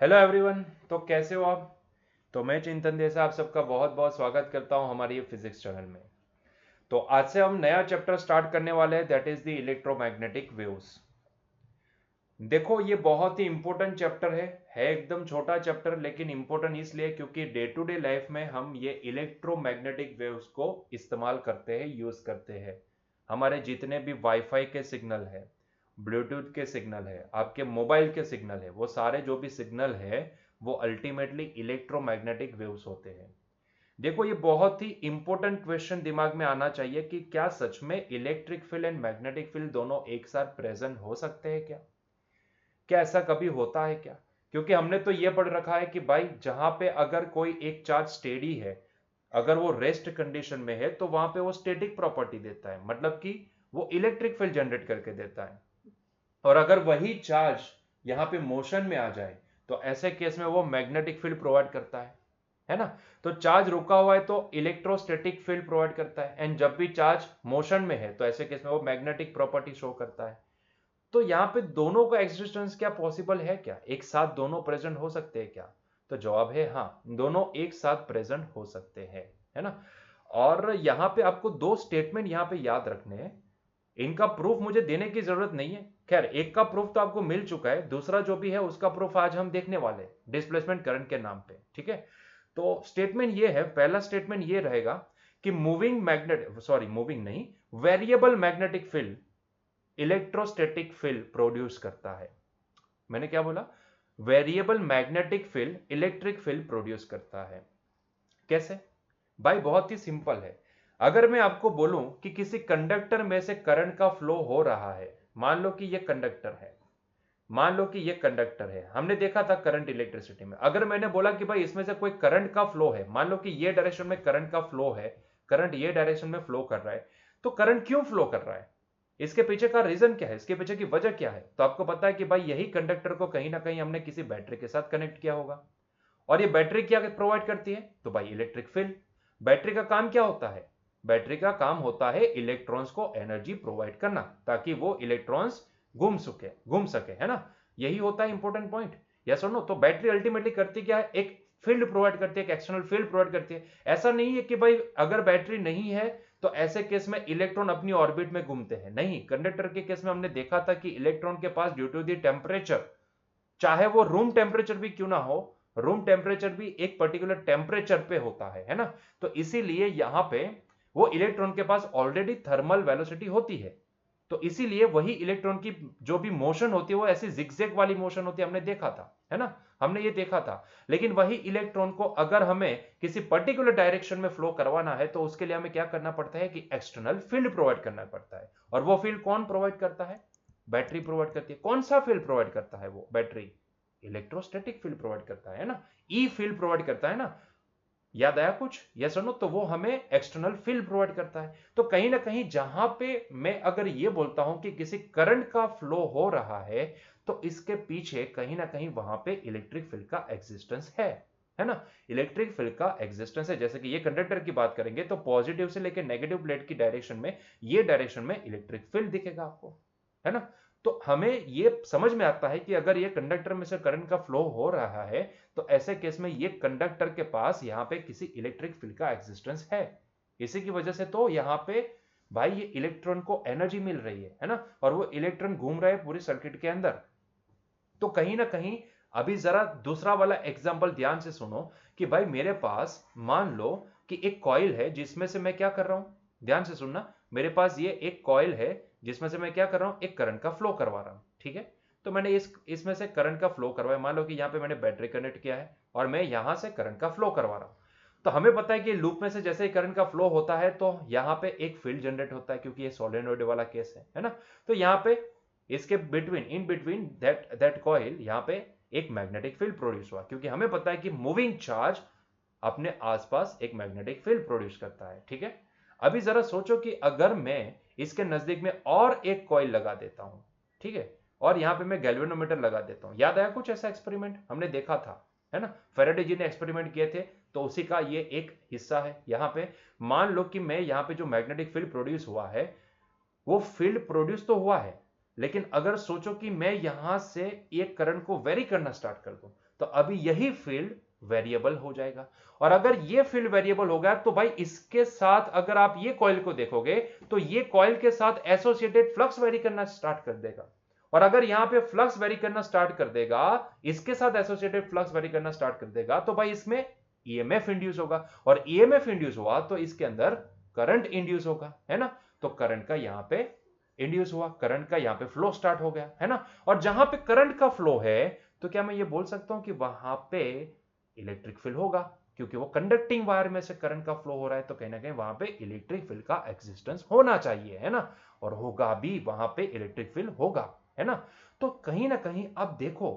Hello everyone. तो कैसे हो आप? तो मैं चिंतन देसाई आप सबका बहुत बहुत स्वागत करता हूं हमारी ये फिजिक्स चैनल में। तो आज से हम नया चैप्टर स्टार्ट करने वाले हैं, that is the electromagnetic waves. देखो, ये बहुत ही इंपॉर्टेंट चैप्टर है एकदम छोटा चैप्टर, लेकिन इंपॉर्टेंट इसलिए क्योंकि डे टू डे लाइफ में हम ये इलेक्ट्रोमैग्नेटिक वेव्स को इस्तेमाल करते हैं, यूज करते हैं। हमारे जितने भी वाईफाई के सिग्नल है, ब्लूटूथ के सिग्नल है, आपके मोबाइल के सिग्नल है, वो सारे जो भी सिग्नल है वो अल्टीमेटली इलेक्ट्रोमैग्नेटिक वेव्स होते हैं। देखो, ये बहुत ही इंपॉर्टेंट क्वेश्चन दिमाग में आना चाहिए कि क्या सच में electric field and magnetic field दोनों एक साथ प्रेजेंट हो सकते हैं क्या? क्या ऐसा कभी होता है क्या? क्योंकि हमने तो ये पढ़ रखा है कि भाई जहां पे अगर कोई एक चार्ज स्टेडी है, अगर वो रेस्ट कंडीशन में है तो वहां पे वो स्टैटिक प्रॉपर्टी देता है, मतलब कि वो इलेक्ट्रिक फील्ड जनरेट करके देता है। और अगर वही चार्ज यहाँ पे मोशन में आ जाए तो ऐसे केस में वो मैग्नेटिक फील्ड प्रोवाइड करता है ना? तो चार्ज रुका हुआ है तो इलेक्ट्रोस्टैटिक फील्ड प्रोवाइड करता है, एंड जब भी चार्ज मोशन में है तो ऐसे केस में वो मैग्नेटिक प्रॉपर्टी शो करता है। तो यहाँ पे दोनों का एग्जिस्टेंस क्या पॉसिबल है क्या? एक साथ दोनों प्रेजेंट हो सकते हैं क्या? तो जवाब है हाँ, दोनों एक साथ प्रेजेंट हो सकते हैं, है ना? और यहाँ पे आपको दो स्टेटमेंट यहाँ पे याद रखने हैं। इनका प्रूफ मुझे देने की जरूरत नहीं है। खैर, एक का प्रूफ तो आपको मिल चुका है, दूसरा जो भी है उसका प्रूफ आज हम देखने वाले, डिस्प्लेसमेंट करंट के नाम पे। ठीक है? तो स्टेटमेंट ये है, पहला स्टेटमेंट ये रहेगा कि मूविंग नहीं, variable magnetic field electrostatic field produce करता है। मैंने क्या बोला? Variable magnetic field electric field produce करता है। कैसे? भाई बहुत ही सिंपल है। अगर मैं आपको बोलूं कि किसी कंडक्टर में से करंट का फ्लो हो रहा है, मान लो कि यह कंडक्टर है, मान लो कि ये कंडक्टर है, हमने देखा था करंट इलेक्ट्रिसिटी में। अगर मैंने बोला कि भाई इसमें से कोई करंट का फ्लो है, मान लो कि ये डायरेक्शन में करंट का फ्लो है, करंट ये डायरेक्शन में फ्लो कर रहा है, तो करंट क्यों फ्लो कर रहा है? इसके पीछे का रीजन क्या है, इसके पीछे की वजह क्या है? तो आपको पता है कि भाई यही कंडक्टर को कहीं ना कहीं हमने किसी बैटरी के साथ कनेक्ट किया होगा। और ये बैटरी क्या प्रोवाइड करती है? तो भाई इलेक्ट्रिक फील्ड। बैटरी का काम क्या होता है? बैटरी का काम होता है इलेक्ट्रॉन्स को एनर्जी प्रोवाइड करना, ताकि वो इलेक्ट्रॉन्स घूम सके, है ना? यही होता है इंपॉर्टेंट पॉइंट। यस और नो? तो बैटरी अल्टीमेटली करती क्या है? एक फील्ड प्रोवाइड करती है, एक एक्सटर्नल फील्ड प्रोवाइड करती है। ऐसा नहीं है कि भाई अगर बैटरी नहीं है तो ऐसे केस में इलेक्ट्रॉन अपनी ऑर्बिट में घूमते हैं। नहीं, कंडक्टर के केस में हमने देखा था कि इलेक्ट्रॉन के पास ड्यू टू द टेम्परेचर, चाहे वो रूम टेम्परेचर भी क्यों ना हो, रूम टेम्परेचर भी एक पर्टिकुलर टेम्परेचर पे होता है ना? तो इसीलिए यहां पे वो इलेक्ट्रॉन के पास ऑलरेडी थर्मल वेलोसिटी होती है। तो इसीलिए वही इलेक्ट्रॉन की जो भी मोशन होती है वो ऐसी जिगजैग वाली मोशन होती है, हमने देखा था, है ना? हमने ये देखा था। लेकिन वही इलेक्ट्रॉन को अगर हमें किसी पर्टिकुलर डायरेक्शन में फ्लो करवाना है तो उसके लिए हमें क्या करना पड़ता है कि एक्सटर्नल फील्ड प्रोवाइड करना पड़ता है। और वो फील्ड कौन प्रोवाइड करता है? बैटरी प्रोवाइड करती है। कौन सा फील्ड प्रोवाइड करता है? वो बैटरी इलेक्ट्रोस्टैटिक फील्ड प्रोवाइड करता है ना, ई फील्ड प्रोवाइड करता है ना? याद आया कुछ? यस और नो? तो वो हमें एक्सटर्नल फील्ड प्रोवाइड करता है। तो कहीं ना कहीं जहां पे मैं अगर ये बोलता हूं कि किसी करंट का फ्लो हो रहा है, तो इसके पीछे कहीं ना कहीं वहां पे इलेक्ट्रिक फील्ड का एग्जिस्टेंस है ना? इलेक्ट्रिक फील्ड का एग्जिस्टेंस है। जैसे कि ये कंडक्टर की बात करेंगे तो पॉजिटिव से लेकर नेगेटिव प्लेट की डायरेक्शन में, ये डायरेक्शन में इलेक्ट्रिक फील्ड दिखेगा आपको, है ना? तो हमें ये समझ में आता है कि अगर ये कंडक्टर में से करंट का फ्लो हो रहा है तो ऐसे केस में ये कंडक्टर के पास यहाँ पे किसी इलेक्ट्रिक फील्ड का एग्जिस्टेंस है। इसी की वजह से तो यहाँ पे भाई ये इलेक्ट्रॉन को एनर्जी मिल रही है ना? और वो इलेक्ट्रॉन घूम रहा है पूरी सर्किट के अंदर। तो कहीं ना कहीं अभी जरा दूसरा वाला एग्जांपल ध्यान से सुनो कि भाई मेरे पास मान लो कि एक कॉइल है जिसमें से मैं क्या कर रहा हूं, ध्यान से सुनना। मेरे पास ये एक कॉइल है जिसमें से मैं क्या कर रहा हूं, एक करंट का फ्लो करवा रहा हूं। ठीक है? तो मैंने इसमें से करंट का फ्लो करवाया। मान लो कि यहां पे मैंने बैटरी कनेक्ट किया है और मैं यहां से करंट का फ्लो करवा रहा हूं। तो हमें पता है कि लूप में से जैसे ही करंट का फ्लो होता है तो यहां पे एक फील्ड जनरेट होता है, क्योंकि ये सोलेनोइड वाला केस है ना? तो यहां पे इसके इन बिटवीन दैट कॉइल यहां पे एक मैग्नेटिक फील्ड प्रोड्यूस हुआ, क्योंकि हमें पता है कि मूविंग चार्ज अपने आसपास एक मैग्नेटिक फील्ड प्रोड्यूस करता है। ठीक है? अभी जरा सोचो कि अगर मैं इसके नजदीक में और एक कॉइल लगा देता हूं, ठीक है, और यहां पे मैं गैल्वेनोमीटर लगा देता हूं। याद आया कुछ ऐसा एक्सपेरिमेंट हमने देखा था, है ना? फेराडे जी ने एक्सपेरिमेंट किए थे, तो उसी का ये एक हिस्सा है। यहां पे मान लो कि मैं यहां पे जो मैग्नेटिक फील्ड प्रोड्यूस हुआ है, वो फील्ड प्रोड्यूस तो हुआ है, लेकिन अगर सोचो कि मैं यहां से एक करंट को वेरी करना स्टार्ट कर दूं, तो अभी यही फील्ड वेरिएबल हो जाएगा। और अगर ये फील्ड वेरिएबल हो गया तो भाई इसके साथ अगर आप ये कॉइल को देखोगे तो ये कॉइल के साथ एसोसिएटेड फ्लक्स वेरी करना स्टार्ट कर देगा। और अगर यहां पे फ्लक्स वेरी करना स्टार्ट कर देगा, इसके साथ एसोसिएटेड फ्लक्स वेरी करना स्टार्ट कर देगा, तो भाई इसमें ईएमएफ इंड्यूस होगा। और ईएमएफ इंड्यूस हुआ तो इसके अंदर करंट इंड्यूस होगा, है ना। तो करंट का यहां पे इंड्यूस हुआ, करंट का यहां पे फ्लो स्टार्ट हो गया, है ना। और जहां पे करंट का फ्लो है तो क्या मैं ये बोल सकता हूं कि वहां पे इलेक्ट्रिक फील्ड होगा, क्योंकि वो कंडक्टिंग वायर में से करंट का फ्लो हो रहा है, तो कहीं ना कहीं वहां पे इलेक्ट्रिक फील्ड का एग्जिस्टेंस होना चाहिए, है ना। और होगा भी, वहां पे इलेक्ट्रिक फील्ड होगा, है ना। तो कहीं ना कहीं अब देखो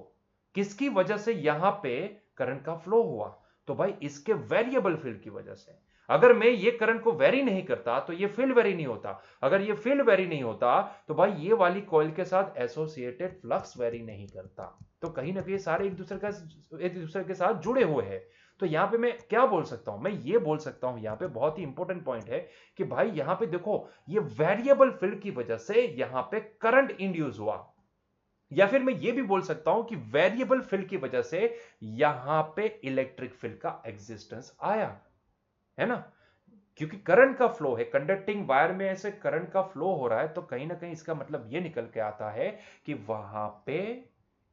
किसकी वजह से यहां पे करंट का फ्लो हुआ, तो भाई इसके वेरिएबल फील्ड की वजह से। अगर मैं ये करंट को वेरी नहीं करता तो ये फील्ड वेरी नहीं होता, अगर ये फील्ड वेरी नहीं होता तो भाई ये वाली कॉइल के साथ एसोसिएटेड फ्लक्स वेरी नहीं करता। तो कहीं ना कहीं सारे एक दूसरे के साथ जुड़े हुए हैं। तो यहां पे मैं क्या बोल सकता हूं, मैं ये बोल सकता हूं, यहां पे बहुत ही इंपॉर्टेंट पॉइंट है कि भाई यहां पे देखो ये वेरिएबल फील्ड की वजह से यहां पे करंट इंड्यूस हुआ, या फिर मैं ये भी बोल सकता हूं कि वेरिएबल फील्ड की वजह से यहां पे इलेक्ट्रिक फील्ड का एग्जिस्टेंस आया, है ना। क्योंकि करंट का फ्लो है, कंडक्टिंग वायर में ऐसे करंट का फ्लो हो रहा है, तो कहीं ना कहीं इसका मतलब ये निकल के आता है कि वहां पे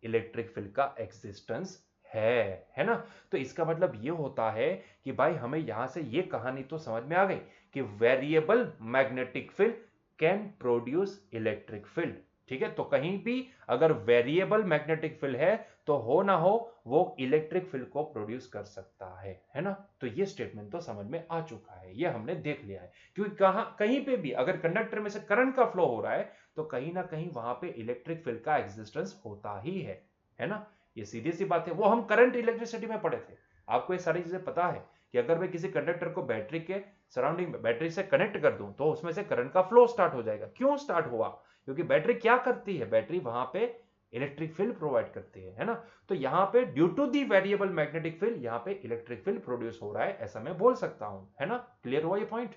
इलेक्ट्रिक फील्ड का एग्जिस्टेंस है ना। तो इसका मतलब ये होता है कि भाई हमें यहां से ये कहानी तो समझ में आ गई कि variable magnetic field can produce electric field. ठीक है, तो कहीं भी अगर वेरिएबल मैग्नेटिक फील्ड है तो हो ना हो वो इलेक्ट्रिक फील्ड को प्रोड्यूस कर सकता है ना। तो ये स्टेटमेंट तो समझ में आ चुका है, ये हमने देख लिया है। क्योंकि कहीं पे भी अगर कंडक्टर में से करंट का फ्लो हो रहा है तो कहीं ना कहीं वहां पे इलेक्ट्रिक फील्ड का एग्जिस्टेंस होता ही है ना। ये सीधी सी बात है, वो हम करंट इलेक्ट्रिसिटी में पढ़े थे। आपको ये सारी चीजें पता है कि अगर मैं किसी कंडक्टर को बैटरी के सराउंडिंग में बैटरी से कनेक्ट कर दूं तो उसमें से करंट का फ्लो स्टार्ट हो जाएगा। क्यों स्टार्ट हुआ, क्योंकि बैटरी क्या करती है, बैटरी वहां पे इलेक्ट्रिक फील्ड प्रोवाइड करती है ना। तो यहां पे due to the variable magnetic field यहां पे इलेक्ट्रिक फील्ड प्रोड्यूस हो रहा है, ऐसा मैं बोल सकता हूं, है ना। क्लियर हुआ ये पॉइंट।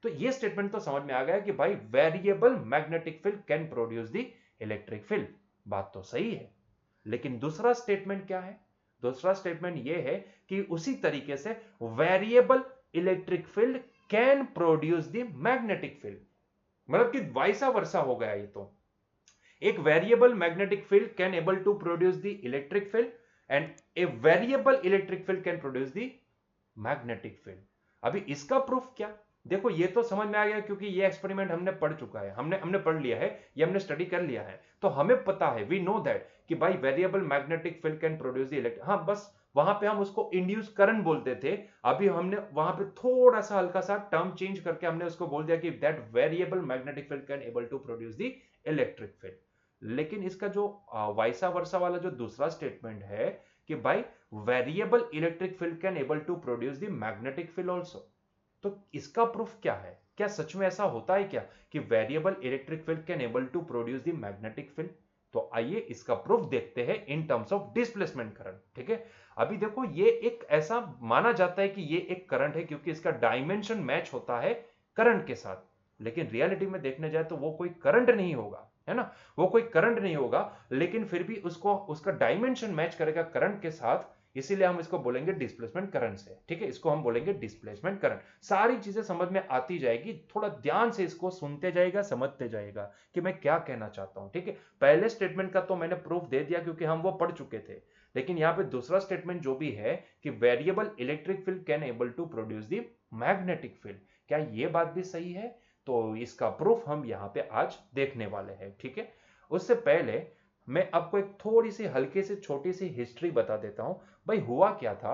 तो ये स्टेटमेंट तो समझ में आ गया कि भाई variable magnetic field can produce the electric field. बात तो सही है, लेकिन दूसरा स्टेटमेंट क्या है, दूसरा स्टेटमेंट यह है कि उसी तरीके से variable electric field can produce the magnetic field, मतलब कि वाइसा वर्सा हो गया। ये तो एक variable magnetic field can able to produce the electric field and a variable electric field can produce the magnetic field. अभी इसका प्रूफ क्या, देखो ये तो समझ में आ गया क्योंकि ये एक्सपेरिमेंट हमने पढ़ चुका है, हमने पढ़ लिया है, ये हमने स्टडी कर लिया है, तो हमें पता है, वी नो दैट कि भाई variable magnetic field can produce the electric. हाँ, बस वहां पे हम उसको इंड्यूस करंट बोलते थे, अभी हमने वहां पे थोड़ा सा हल्का सा टर्म चेंज करके हमने उसको बोल दिया कि that variable magnetic field can able to produce the electric field. लेकिन इसका जो वाइसा वर्सा वाला जो दूसरा स्टेटमेंट है कि भाई variable electric field can able to produce the magnetic field also, तो इसका प्रूफ क्या है, क्या सच में ऐसा होता है क्या कि variable electric field can able to produce the magnetic field. तो आइए इसका प्रूफ देखते हैं in terms of displacement current. ठीक है, अभी देखो ये एक ऐसा माना जाता है कि ये एक करंट है क्योंकि इसका डायमेंशन मैच होता है करंट के साथ, लेकिन रियलिटी में देखने जाए तो वो कोई करंट नहीं होगा, है ना। वो कोई करंट नहीं होगा, लेकिन फिर भी उसको उसका डायमेंशन मैच करेगा करंट के साथ, इसीलिए हम इसको बोलेंगे डिस्प्लेसमेंट करंट से। ठीक है, इसको हम बोलेंगे डिस्प्लेसमेंट करंट। सारी चीजें समझ में आती जाएगी, थोड़ा ध्यान से इसको सुनते जाएगा, समझते जाएगा कि मैं क्या कहना चाहता हूं। ठीक है, पहले स्टेटमेंट का तो मैंने प्रूफ दे दिया क्योंकि हम वो पढ़ चुके थे, लेकिन यहां पे दूसरा स्टेटमेंट जो भी है कि variable electric field can able to produce the magnetic field, क्या ये बात भी सही है, तो इसका प्रूफ हम यहां पे आज देखने वाले हैं। ठीक है, उससे पहले मैं आपको एक थोड़ी सी हल्की सी छोटी सी हिस्ट्री बता देता हूं। भाई हुआ क्या था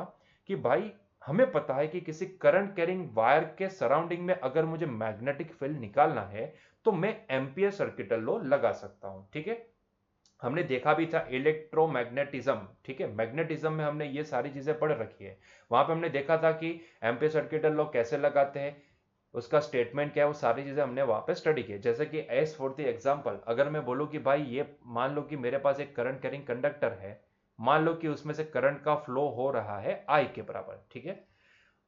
कि भाई हमें पता है कि किसी करंट कैरिंग वायर के सराउंडिंग में अगर मुझे मैग्नेटिक फील्ड निकालना है तो मैं एम्पियर सर्किटल लॉ लगा सकता हूं। ठीक है, हमने देखा भी था इलेक्ट्रोमैग्नेटिज्म। ठीक है, मैग्नेटिज्म में हमने ये सारी चीजें पढ़ रखी है, वहां पे हमने देखा था कि एम्पियर सर्किटल लॉ कैसे लगाते हैं, उसका स्टेटमेंट क्या है, वो सारी चीजें हमने वहां पे स्टडी की। जैसे कि एज फॉर द एग्जांपल अगर मैं बोलूं कि भाई ये मान लो कि मेरे पास एक करंट कैरिंग कंडक्टर है, मान लो कि उसमें से करंट का फ्लो हो रहा है आई के बराबर। ठीक है,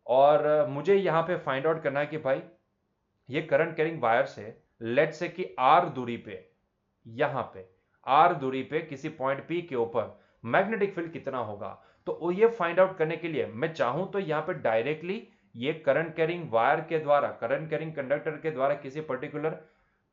और मुझे यहाँ पे फाइंड आउट करना है कि भाई ये करंट कैरिंग वायर से लेट से कि आर दूरी पे, यहां पे आर दूरी पे किसी पॉइंट पी के ऊपर मैग्नेटिक फील्ड कितना होगा। तो ये फाइंड आउट करने के लिए मैं चाहूं तो यहाँ पे डायरेक्टली ये करंट कैरिंग वायर के द्वारा, करंट कैरिंग कंडक्टर के द्वारा किसी पर्टिकुलर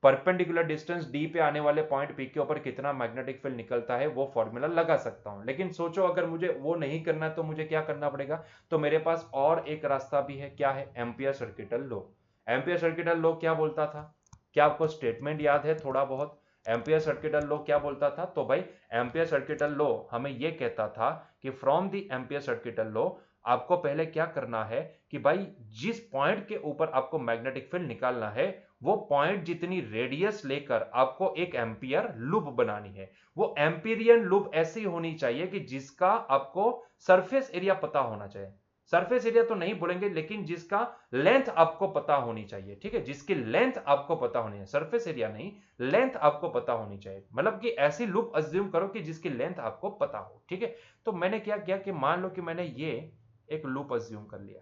परपेंडिकुलर डिस्टेंस डी पे आने वाले पॉइंट पी के ऊपर कितना मैग्नेटिक फील्ड निकलता है वो फॉर्मूला लगा सकता हूं। लेकिन सोचो अगर मुझे वो नहीं करना है तो मुझे क्या करना पड़ेगा। तो मेरे पास और एक रास्ता भी है, क्या है, ampere circuital law. Ampere circuital law क्या बोलता था, क्या आपको स्टेटमेंट याद है थोड़ा बहुत। एम्पियर सर्किटल लॉ क्या बोलता था, तो भाई एम्पियर सर्किटल लॉ हमें यह कहता था कि from the ampere circuital law आपको पहले क्या करना है कि भाई जिस पॉइंट के ऊपर आपको मैग्नेटिक फील्ड निकालना है वो पॉइंट जितनी रेडियस लेकर आपको एक एम्पियर लूप बनानी है। वो एम्पीरियन लूप ऐसी होनी चाहिए कि जिसका आपको सरफेस एरिया पता होना चाहिए। सरफेस एरिया तो नहीं बोलेंगे लेकिन जिसका लेंथ आपको पता होनी चाहिए, ठीक है, जिसकी लेंथ आपको पता होनी है, सरफेस एरिया नहीं, लेंथ आपको पता होनी चाहिए। मतलब कि ऐसी लूप अज्यूम करो कि जिसकी लेंथ आपको पता हो, ठीक है। तो मैंने क्या किया कि मान लो कि मैंने ये एक लूप अज्यूम कर लिया,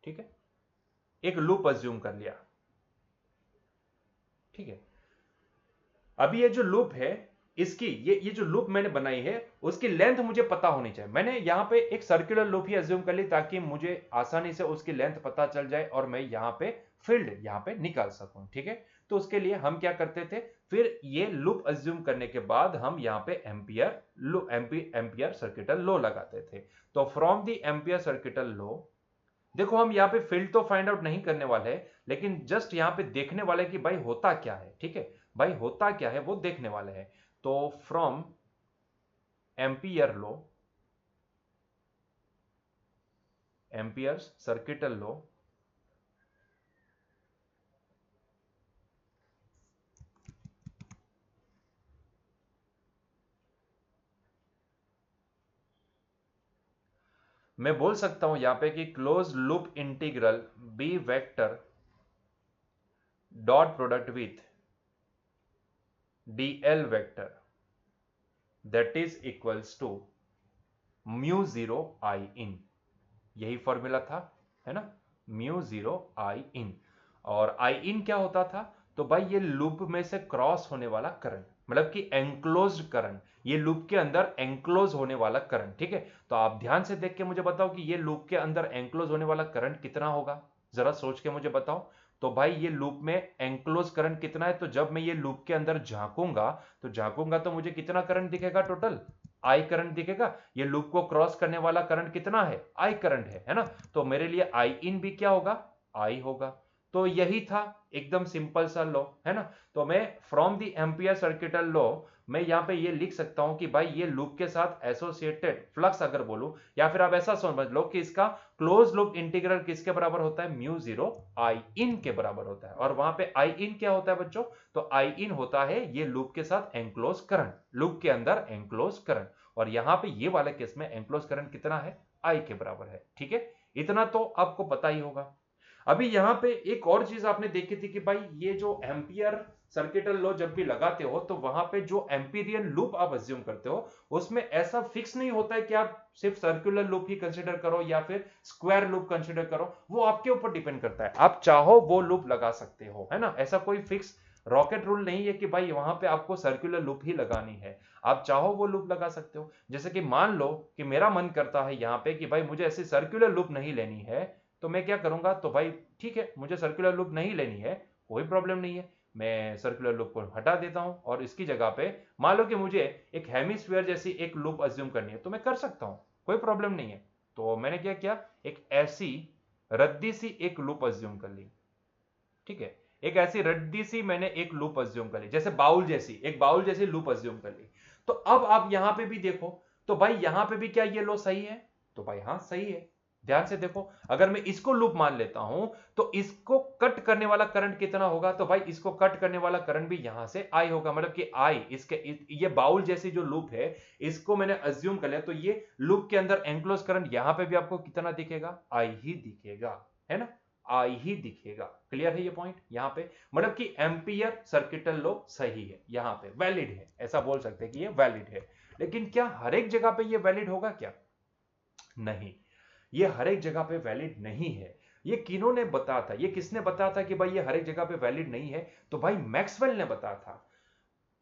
ठीक है, एक लूप अज्यूम कर लिया, ठीक है। अभी ये जो लूप है इसकी ये जो लूप मैंने बनाई है उसकी लेंथ मुझे पता होनी चाहिए। मैंने यहां पे एक सर्कुलर लूप ही अज्यूम कर ली ताकि मुझे आसानी से उसकी लेंथ पता चल जाए और मैं यहां पे फील्ड यहां पे निकाल सकूं, ठीक है। तो उसके लिए हम क्या करते थे, फिर ये लूप अज्यूम करने के बाद हम यहां पे एम्पियर सर्किटल लॉ लगाते थे। तो from the ampere circuital law, देखो हम यहाँ पे फील्ड तो फाइंड आउट नहीं करने वाले हैं लेकिन जस्ट यहाँ पे देखने वाले कि भाई होता क्या है, ठीक है, भाई होता क्या है वो देखने वाले हैं। तो from ampere law, ampere circuital law, मैं बोल सकता हूं यहां पे कि close loop integral B vector dot product with dl vector that is equals to mu zero I in. यही फॉर्मूला था, है ना, म्यू जीरो आई इन। और आई इन क्या होता था, तो भाई ये लूप में से क्रॉस होने वाला करंट, मतलब कि एंक्लोज्ड करंट, ये लूप के अंदर एंक्लोज होने वाला करंट, ठीक है। तो आप ध्यान से देख के मुझे बताओ कि ये लूप के अंदर एंक्लोज होने वाला करंट कितना होगा, जरा सोच के मुझे बताओ। तो भाई ये लूप में एंक्लोज करंट कितना है, तो जब मैं ये लूप के अंदर झांकूंगा तो मुझे कितना करंट दिखेगा, टोटल आई करंट दिखेगा। ये लूप को क्रॉस करने वाला करंट कितना है, आई करंट है ना। तो मेरे लिए आई इन भी क्या होगा, आई होगा। तो यही था, एकदम सिंपल सा लॉ, है ना। तो मैं from the ampere circuital law मैं यहां पे ये लिख सकता हूं कि भाई ये लूप के साथ एसोसिएटेड फ्लक्स अगर बोलूं, या फिर आप ऐसा समझ लो कि इसका क्लोज लूप इंटीग्रल किसके बराबर होता है, म्यू जीरो आई इन के बराबर होता है। और वहां पे आई इन क्या होता है बच्चों, तो आई इन होता है ये लूप के साथ एंक्लोज करंट, लूप के अंदर एंक्लोज करंट। और यहां पे ये वाले केस में एंक्लोज करंट कितना है, आई के बराबर है, ठीक है। इतना तो आपको पता ही होगा। अभी यहां पे एक और चीज आपने देखी थी कि भाई ये जो एम्पियर सर्किटल लॉ जब भी लगाते हो तो वहां पे जो एम्पीरियन लूप आप अज्यूम करते हो उसमें ऐसा फिक्स नहीं होता है कि आप सिर्फ सर्कुलर लूप ही कंसीडर करो या फिर स्क्वायर लूप कंसीडर करो, वो आपके ऊपर डिपेंड करता है। आप चाहो वो लूप लगा सकते हो, है ना। ऐसा कोई फिक्स रॉकेट रूल नहीं है कि भाई वहां पे आपको सर्कुलर लूप ही लगानी है, आप चाहो वो लूप लगा सकते हो। जैसे कि मान लो कि मेरा मन करता है यहां पे कि भाई मुझे ऐसी सर्कुलर लूप नहीं लेनी है, तो मैं क्या करूंगा, तो भाई ठीक है मुझे सर्कुलर लूप नहीं लेनी है, कोई प्रॉब्लम नहीं है, मैं सर्कुलर लूप को हटा देता हूं और इसकी जगह पे मान लो कि मुझे एक हेमिस्फीयर जैसी एक लूप अज्यूम करनी है तो मैं कर सकता हूं, कोई प्रॉब्लम नहीं है। तो मैंने क्या किया, एक ऐसी रद्दी सी एक लूप अज्यूम कर ली, ठीक है, एक ऐसी रद्दी सी मैंने एक लूप अज्यूम कर ली, जैसे बाउल जैसी लूप अज्यूम कर ली। तो अब आप यहां पे भी देखो, तो भाई यहां पे भी क्या ये लो सही है, तो भाई हाँ सही है। ध्यान से देखो, अगर मैं इसको लूप मान लेता हूं तो इसको कट करने वाला करंट कितना होगा, तो भाई इसको कट करने वाला करंट भी यहां से आई होगा, मतलब कि आई ये बाउल जैसी जो लूप है इसको मैंने अज्यूम कर लिया, तो ये लूप के अंदर एंक्लोज करंट यहां पे भी आपको कितना दिखेगा, आई ही दिखेगा, है ना, आई ही दिखेगा। क्लियर है ये पॉइंट यहां पे, मतलब कि एम्पियर सर्किटल लॉ सही है, यहां पे वैलिड है, ऐसा बोल सकते हैं कि ये वैलिड है। लेकिन क्या हर एक जगह पे ये वैलिड होगा क्या, नहीं, ये हर एक जगह पे वैलिड नहीं है। ये किन्होंने बताया था, ये किसने बताया था कि भाई ये हर एक जगह पे वैलिड नहीं है, तो भाई मैक्सवेल ने बताया था।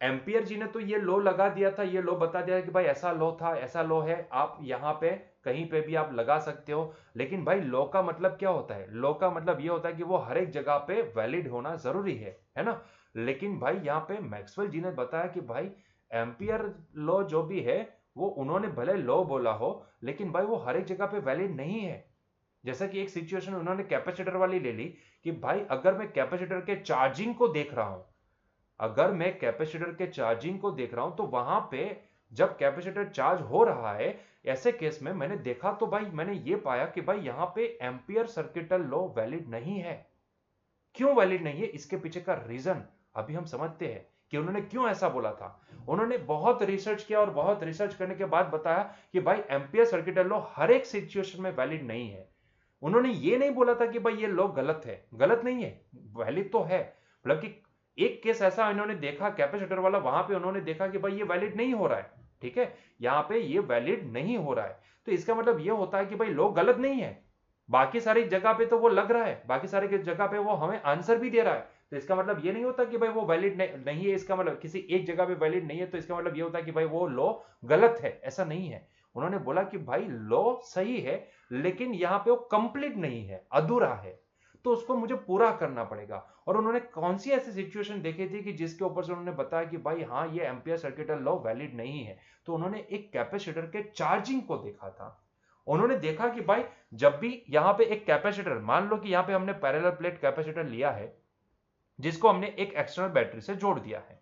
एम्पियर जी ने तो ये लो लगा दिया था, ये लो बता दिया कि भाई ऐसा लो था, ऐसा लो है, आप यहाँ पे कहीं पे भी आप लगा सकते हो। लेकिन भाई लो का मतलब क्या होता है? लो का मतलब ये होता है कि वो हर एक जगह पे वैलिड होना जरूरी है ना। लेकिन भाई यहाँ पे मैक्सवेल जी ने बताया कि भाई एम्पियर लो जो भी है वो उन्होंने भले लो बोला हो, लेकिन भाई वो हर एक जगह पे वैलिड नहीं है। जैसा कि एक सिचुएशन उन्होंने कैपेसिटर वाली ले ली कि भाई अगर मैं कैपेसिटर के चार्जिंग को देख रहा हूं, अगर मैं कैपेसिटर के चार्जिंग को देख रहा हूं तो वहां पे जब कैपेसिटर चार्ज हो रहा है, ऐसे केस में मैंने देखा तो भाई मैंने ये पाया कि भाई यहां पे एम्पियर सर्किटल लॉ वैलिड नहीं है। क्यों वैलिड नहीं है? इसके पीछे का रीजन अभी हम समझते हैं कि उन्होंने क्यों ऐसा बोला था। उन्होंने बहुत रिसर्च किया और बहुत रिसर्च करने के बाद बताया कि भाई एम्पियर सर्किटल लॉ हर एक सिचुएशन में वैलिड नहीं है। उन्होंने ये नहीं बोला था कि भाई ये लॉ गलत है, गलत नहीं है, वैलिड तो है। मतलब कि एक केस ऐसा इन्होंने देखा कैपेसिटर वाला, वहां पे उन्होंने देखा कि भाई ये वैलिड नहीं हो रहा है, ठीक है, यहां पे ये वैलिड नहीं हो रहा है। तो इसका मतलब ये होता है कि भाई लॉ गलत नहीं है, बाकी सारी जगह पे तो वो लग रहा है, बाकी सारी जगह पे वो हमें आंसर भी दे रहा है। तो इसका मतलब ये नहीं होता कि भाई वो वैलिड नहीं है, इसका मतलब किसी एक जगह पे वैलिड नहीं है तो इसका मतलब ये होता है कि भाई वो लॉ गलत है, ऐसा नहीं है। उन्होंने बोला कि भाई लॉ सही है, लेकिन यहां पे वो कंप्लीट नहीं है, अधूरा है, तो उसको मुझे पूरा करना पड़ेगा। और उन्होंने कौन सी ऐसी सिचुएशन देखी थी कि जिसके ऊपर से उन्होंने बताया कि भाई हाँ ये एम्पियर सर्किटल लॉ वैलिड नहीं है? तो उन्होंने एक कैपेसिटर के चार्जिंग को देखा था। उन्होंने देखा कि भाई जब भी यहां पे एक कैपेसिटर, मान लो कि यहां पे हमने पैरेलल प्लेट कैपेसिटर लिया है जिसको हमने एक एक्सटर्नल बैटरी से जोड़ दिया है,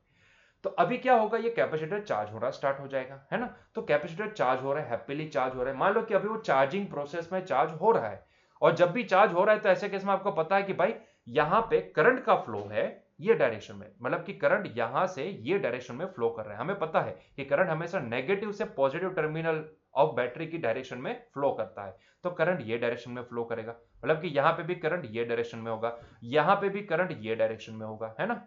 तो अभी क्या होगा, ये कैपेसिटर चार्ज होना स्टार्ट हो जाएगा, है ना। तो कैपेसिटर चार्ज हो रहा है, हैप्पीली चार्ज हो रहा है, मान लो कि अभी वो चार्जिंग प्रोसेस में चार्ज हो रहा है। और जब भी चार्ज हो रहा है तो ऐसे केस में आपको पता है कि भाई यहां पे करंट का फ्लो है ये डायरेक्शन में, मतलब कि करंट यहां से ये डायरेक्शन में फ्लो कर रहा है। हमें पता है कि करंट हमेशा नेगेटिव से पॉजिटिव टर्मिनल ऑफ बैटरी की डायरेक्शन में फ्लो करता है। तो करंट ये डायरेक्शन में फ्लो करेगा, मतलब कि यहां पे भी करंट ये डायरेक्शन में होगा, यहां पे भी करंट ये डायरेक्शन में होगा, है ना।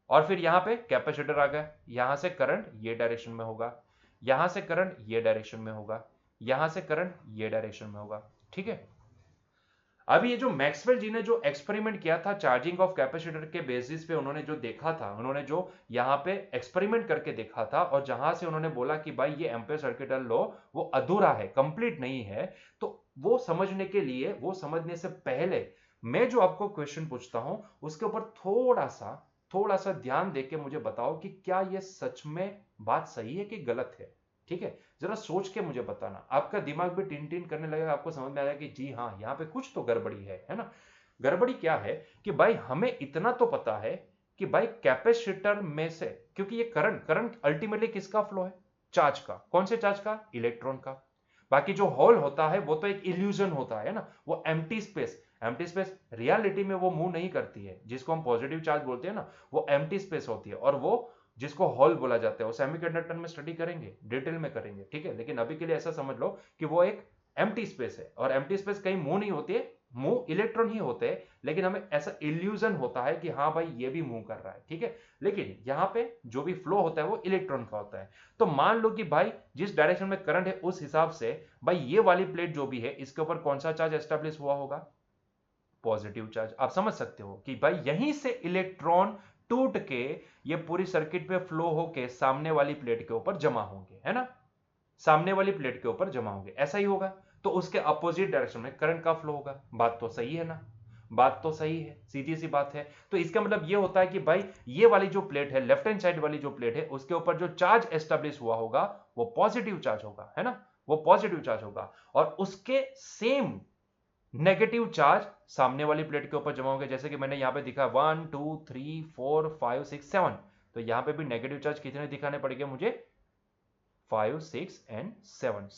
और फिर यहां पे कैपेसिटर आ गया, यहां से करंट ये डायरेक्शन में होगा, यहां से करंट ये डायरेक्शन में होगा, यहां से करंट ये डायरेक्शन में होगा, ठीक है। अब ये जो मैक्सवेल जी ने जो एक्सपेरिमेंट किया था चार्जिंग ऑफ कैपेसिटर के बेसिस पे, उन्होंने जो देखा था, उन्होंने जो यहाँ पे एक्सपेरिमेंट करके देखा था और जहां से उन्होंने बोला कि भाई ये एम्पियर सर्किटल लॉ वो अधूरा है, कंप्लीट नहीं है, तो वो समझने के लिए, वो समझने से पहले मैं जो आपको क्वेश्चन पूछता हूं उसके ऊपर थोड़ा सा ध्यान देके मुझे बताओ कि क्या ये सच में बात सही है कि गलत है, ठीक है। जरा सोच के मुझे बताना, आपका दिमाग भी टिन टिन करने लगेगा, आपको समझ में आएगा कि जी हाँ यहाँ पे कुछ तो गड़बड़ी है ना। गड़बड़ी क्या है कि भाई हमें इतना तो पता है कि भाई कैपेसिटर में से, क्योंकि ये करंट करंट अल्टीमेटली किसका फ्लो है? चार्ज का। कौन से चार्ज का? इलेक्ट्रॉन का। बाकी जो होल होता है वो तो एक इल्यूजन होता है ना, वो empty space, empty space reality में वो मूव नहीं करती है, जिसको हम पॉजिटिव चार्ज बोलते हैं ना, वो एम्प्टी स्पेस होती है, और वो जिसको हॉल बोला जाता है वो सेमीकंडक्टर में स्टडी करेंगे, डिटेल में करेंगे, ठीक है। लेकिन अभी के लिए ऐसा समझ लो कि वो एक एम्प्टी स्पेस है, और एम्प्टी स्पेस कहीं मूव नहीं होती है, मूव इलेक्ट्रॉन ही होते हैं, लेकिन हमें ऐसा इल्यूजन होता है कि हाँ भाई ये भी मूव कर रहा है, ठीक है। लेकिन यहाँ पे जो भी फ्लो होता है वो इलेक्ट्रॉन का होता है। तो मान लो कि भाई जिस डायरेक्शन में करंट है उस हिसाब से भाई ये वाली प्लेट जो भी है इसके ऊपर कौन सा चार्ज एस्टेब्लिश हुआ होगा? Positive charge. आप समझ सकते हो कि भाई यहीं से इलेक्ट्रॉन टूट के ये पूरी सर्किट पे फ्लो होके सामने वाली प्लेट के ऊपर जमा होंगे, है ना। सामने वाली प्लेट के ऊपर जमा होंगे, ऐसा ही होगा। तो उसके अपोजिट डायरेक्शन में करंट का फ्लो होगा। बात तो सही है ना, बात तो सही है, सीधी सी बात है। तो इसका मतलब ये होता है कि भाई ये वाली जो प्लेट है, लेफ्ट हैंड साइड वाली जो प्लेट है, उसके ऊपर जो चार्ज एस्टेब्लिश हुआ होगा वो पॉजिटिव चार्ज होगा, है ना, वो पॉजिटिव चार्ज होगा। और उसके सेम नेगेटिव चार्ज सामने वाली प्लेट के ऊपर जमा होंगे। जैसे कि मैंने यहां पे दिखा 1 2 3 4 5 6 7, तो यहां पे भी नेगेटिव चार्ज कितने दिखाने पड़ेंगे मुझे? 5 6 एंड 7,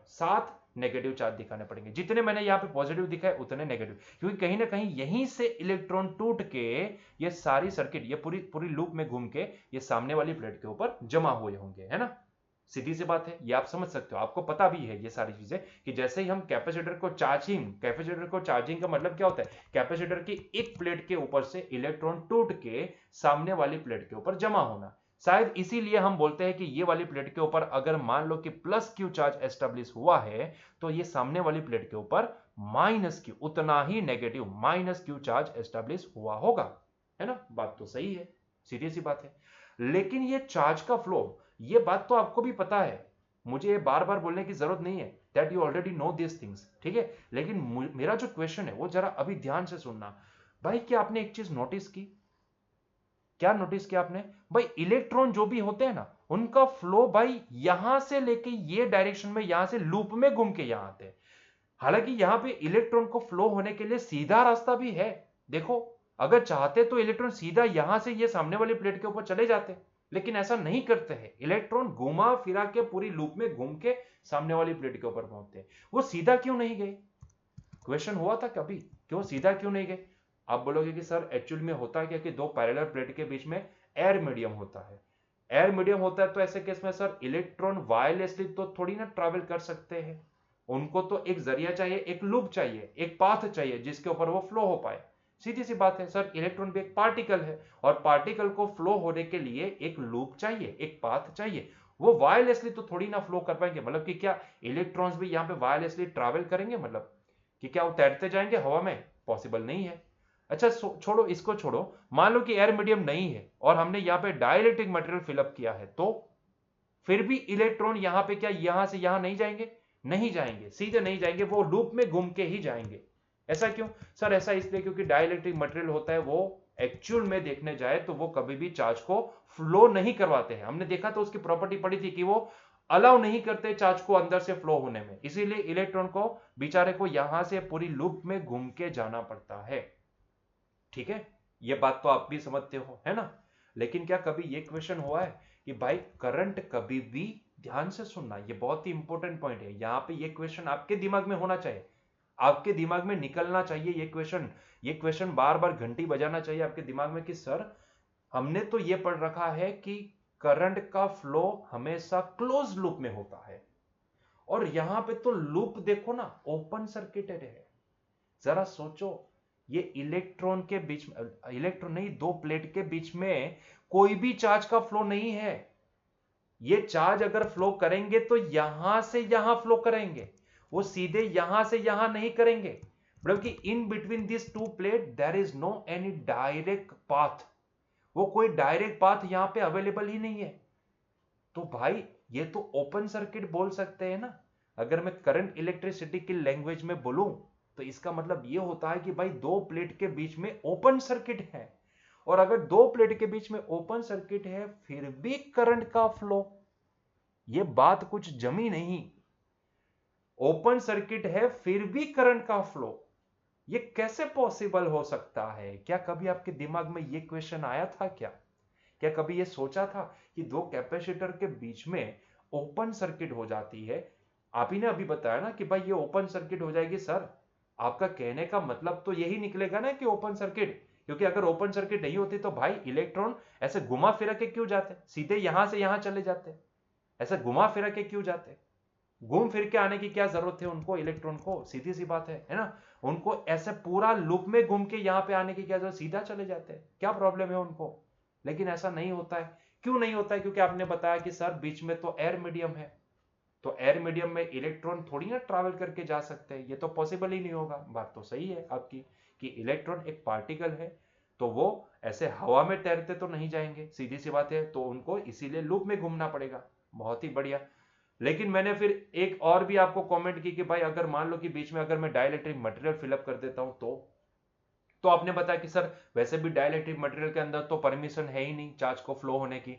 7 नेगेटिव चार्ज दिखाने पड़ेंगे। जितने मैंने यहाँ पे पॉजिटिव दिखाए उतने नेगेटिव, क्योंकि कहीं ना कहीं यहीं से इलेक्ट्रॉन टूट के ये सारी सर्किट, ये पूरी पूरी लूप में घूम के ये सामने वाली प्लेट के ऊपर जमा हुए होंगे, है ना। सीधी सी बात है, ये आप समझ सकते हो, आपको पता भी है ये सारी चीजें कि जैसे ही हम कैपेसिटर को चार्जिंग का मतलब क्या होता है? कैपेसिटर की एक प्लेट के ऊपर से इलेक्ट्रॉन टूट के सामने वाली प्लेट के ऊपर जमा होना। शायद इसीलिए हम बोलते हैं कि ये वाली प्लेट के ऊपर अगर मान लो कि प्लस क्यू चार्ज एस्टेब्लिश हुआ है, तो ये सामने वाली प्लेट के ऊपर माइनस क्यू, उतना ही negative minus q charge establish हुआ होगा, है ना। बात तो सही है, सीधी सी बात है। लेकिन ये चार्ज का फ्लो, ये बात तो आपको भी पता है, मुझे ये बार बार बोलने की जरूरत नहीं है, that you already know this things, ठीक है। लेकिन मेरा जो क्वेश्चन है वो जरा अभी ध्यान से सुनना। भाई क्या आपने एक चीज नोटिस की, क्या नोटिस किया आपने? भाई इलेक्ट्रॉन जो भी होते हैं ना, उनका फ्लो भाई यहां से लेके ये डायरेक्शन में, यहां से लूप में घूम के यहां आते हैं। हालांकि यहां पे इलेक्ट्रॉन को फ्लो होने के लिए सीधा रास्ता भी है। देखो, अगर चाहते तो इलेक्ट्रॉन सीधा यहां से ये सामने वाली प्लेट के ऊपर चले जाते, लेकिन ऐसा नहीं करते हैं। इलेक्ट्रॉन घुमा फिरा के पूरी लूप में घूम के सामने वाली प्लेट के ऊपर पहुंचते हैं। वो सीधा क्यों नहीं गए? क्वेश्चन हुआ था कभी, क्यों सीधा क्यों नहीं गए? आप बोलोगे कि सर एक्चुअल में होता है क्या कि दो पैरेलल प्लेट के बीच में एयर मीडियम होता है। एयर मीडियम होता है तो ऐसे केस में सर इलेक्ट्रॉन वायरलेसली तो थोड़ी ना ट्रैवल कर सकते हैं। उनको तो एक जरिया चाहिए, एक लूप चाहिए, एक पाथ चाहिए जिसके ऊपर वो फ्लो हो पाए। सीधी सी बात है सर, इलेक्ट्रॉन भी एक पार्टिकल है और पार्टिकल को फ्लो होने के लिए एक लूप चाहिए, एक पाथ चाहिए। वो वायरलेसली तो थोड़ी ना फ्लो कर पाएंगे। मतलब कि क्या इलेक्ट्रॉन्स भी यहाँ पे वायरलेसली ट्रैवल करेंगे? मतलब कि क्या वो तैरते जाएंगे हवा में? पॉसिबल नहीं है। अच्छा छोड़ो, इसको छोड़ो। मान लो कि एयर मीडियम नहीं है और हमने यहाँ पे डाइलेक्ट्रिक मटेरियल फिलअप किया है, तो फिर भी इलेक्ट्रॉन यहां पे क्या यहां से यहां नहीं जाएंगे? नहीं जाएंगे, सीधे नहीं जाएंगे, वो लूप में घूम के ही जाएंगे। ऐसा क्यों? सर ऐसा इसलिए क्योंकि डाइलेक्ट्रिक मटेरियल होता है वो एक्चुअल में देखने जाए तो वो कभी भी चार्ज को फ्लो नहीं करवाते हैं। हमने देखा तो उसकी प्रॉपर्टी पड़ी थी कि वो अलाउ नहीं करते चार्ज को अंदर से फ्लो होने में, इसीलिए इलेक्ट्रॉन को बेचारे को यहां से पूरी लूप में घूम के जाना पड़ता है। ठीक है, ये बात तो आप भी समझते हो, है ना? लेकिन क्या कभी ये क्वेश्चन हुआ है कि भाई करंट कभी भी, ध्यान से सुनना, ये बहुत ही इंपॉर्टेंट पॉइंट है, यहां पे ये क्वेश्चन आपके दिमाग में होना चाहिए, आपके दिमाग में निकलना चाहिए ये क्वेश्चन बार बार घंटी बजाना चाहिए आपके दिमाग में कि सर हमने तो ये पढ़ रखा है कि करंट का फ्लो हमेशा क्लोज लूप में होता है, और यहां पे तो लूप देखो ना, ओपन सर्किटेड है। जरा सोचो, ये इलेक्ट्रॉन के बीच में, इलेक्ट्रॉन नहीं, दो प्लेट के बीच में कोई भी चार्ज का फ्लो नहीं है। ये चार्ज अगर फ्लो करेंगे तो यहां से यहां फ्लो करेंगे, वो सीधे यहां से यहां नहीं करेंगे। मतलब कि in between this two plate there is no any direct path, वो कोई डायरेक्ट पाथ यहां पे अवेलेबल ही नहीं है। तो भाई ये तो ओपन सर्किट बोल सकते हैं ना। अगर मैं करंट इलेक्ट्रिसिटी की लैंग्वेज में बोलूं तो इसका मतलब ये होता है कि भाई दो प्लेट के बीच में ओपन सर्किट है, और अगर दो प्लेट के बीच में ओपन सर्किट है फिर भी करंट का फ्लो, ये बात कुछ जमी नहीं। ओपन सर्किट है फिर भी करंट का फ्लो, ये कैसे पॉसिबल हो सकता है? क्या कभी आपके दिमाग में ये क्वेश्चन आया था क्या? क्या कभी ये सोचा था कि दो कैपेसिटर के बीच में ओपन सर्किट हो जाती है? आप ही ने अभी बताया ना कि भाई ये ओपन सर्किट हो जाएगी। सर आपका कहने का मतलब तो यही निकलेगा ना कि ओपन सर्किट, क्योंकि अगर ओपन सर्किट नहीं होती तो भाई इलेक्ट्रॉन ऐसे घुमा फिरा के क्यों जाते? सीधे यहां से यहां चले जाते, ऐसे घुमा फिरा के क्यों जाते? घूम फिर के आने की क्या जरूरत है उनको, इलेक्ट्रॉन को? सीधी सी बात है ना? उनको ऐसे पूरा लूप में घूम के यहां पे आने की क्या जरूरत? सीधा चले जाते हैं, क्या प्रॉब्लम है उनको? लेकिन ऐसा नहीं होता है। क्यों नहीं होता है? क्योंकि आपने बताया कि सर बीच में तो एयर मीडियम है, तो एयर मीडियम में इलेक्ट्रॉन थोड़ी ना ट्रैवल करके जा सकते हैं, ये तो पॉसिबल ही नहीं होगा। बात तो सही है आपकी कि इलेक्ट्रॉन एक पार्टिकल है, तो वो ऐसे हवा में तैरते तो नहीं जाएंगे, सीधी सी बात है, तो उनको इसीलिए लूप में घूमना पड़ेगा। बहुत ही बढ़िया। लेकिन मैंने फिर एक और भी आपको कमेंट की कि भाई अगर मान लो कि बीच में अगर मैं डाइलेक्ट्रिक मटेरियल फिलअप कर देता हूं तो आपने बताया कि सर वैसे भी डाइलेक्ट्रिक मटेरियल के अंदर तो परमिशन है ही नहीं चार्ज को फ्लो होने की,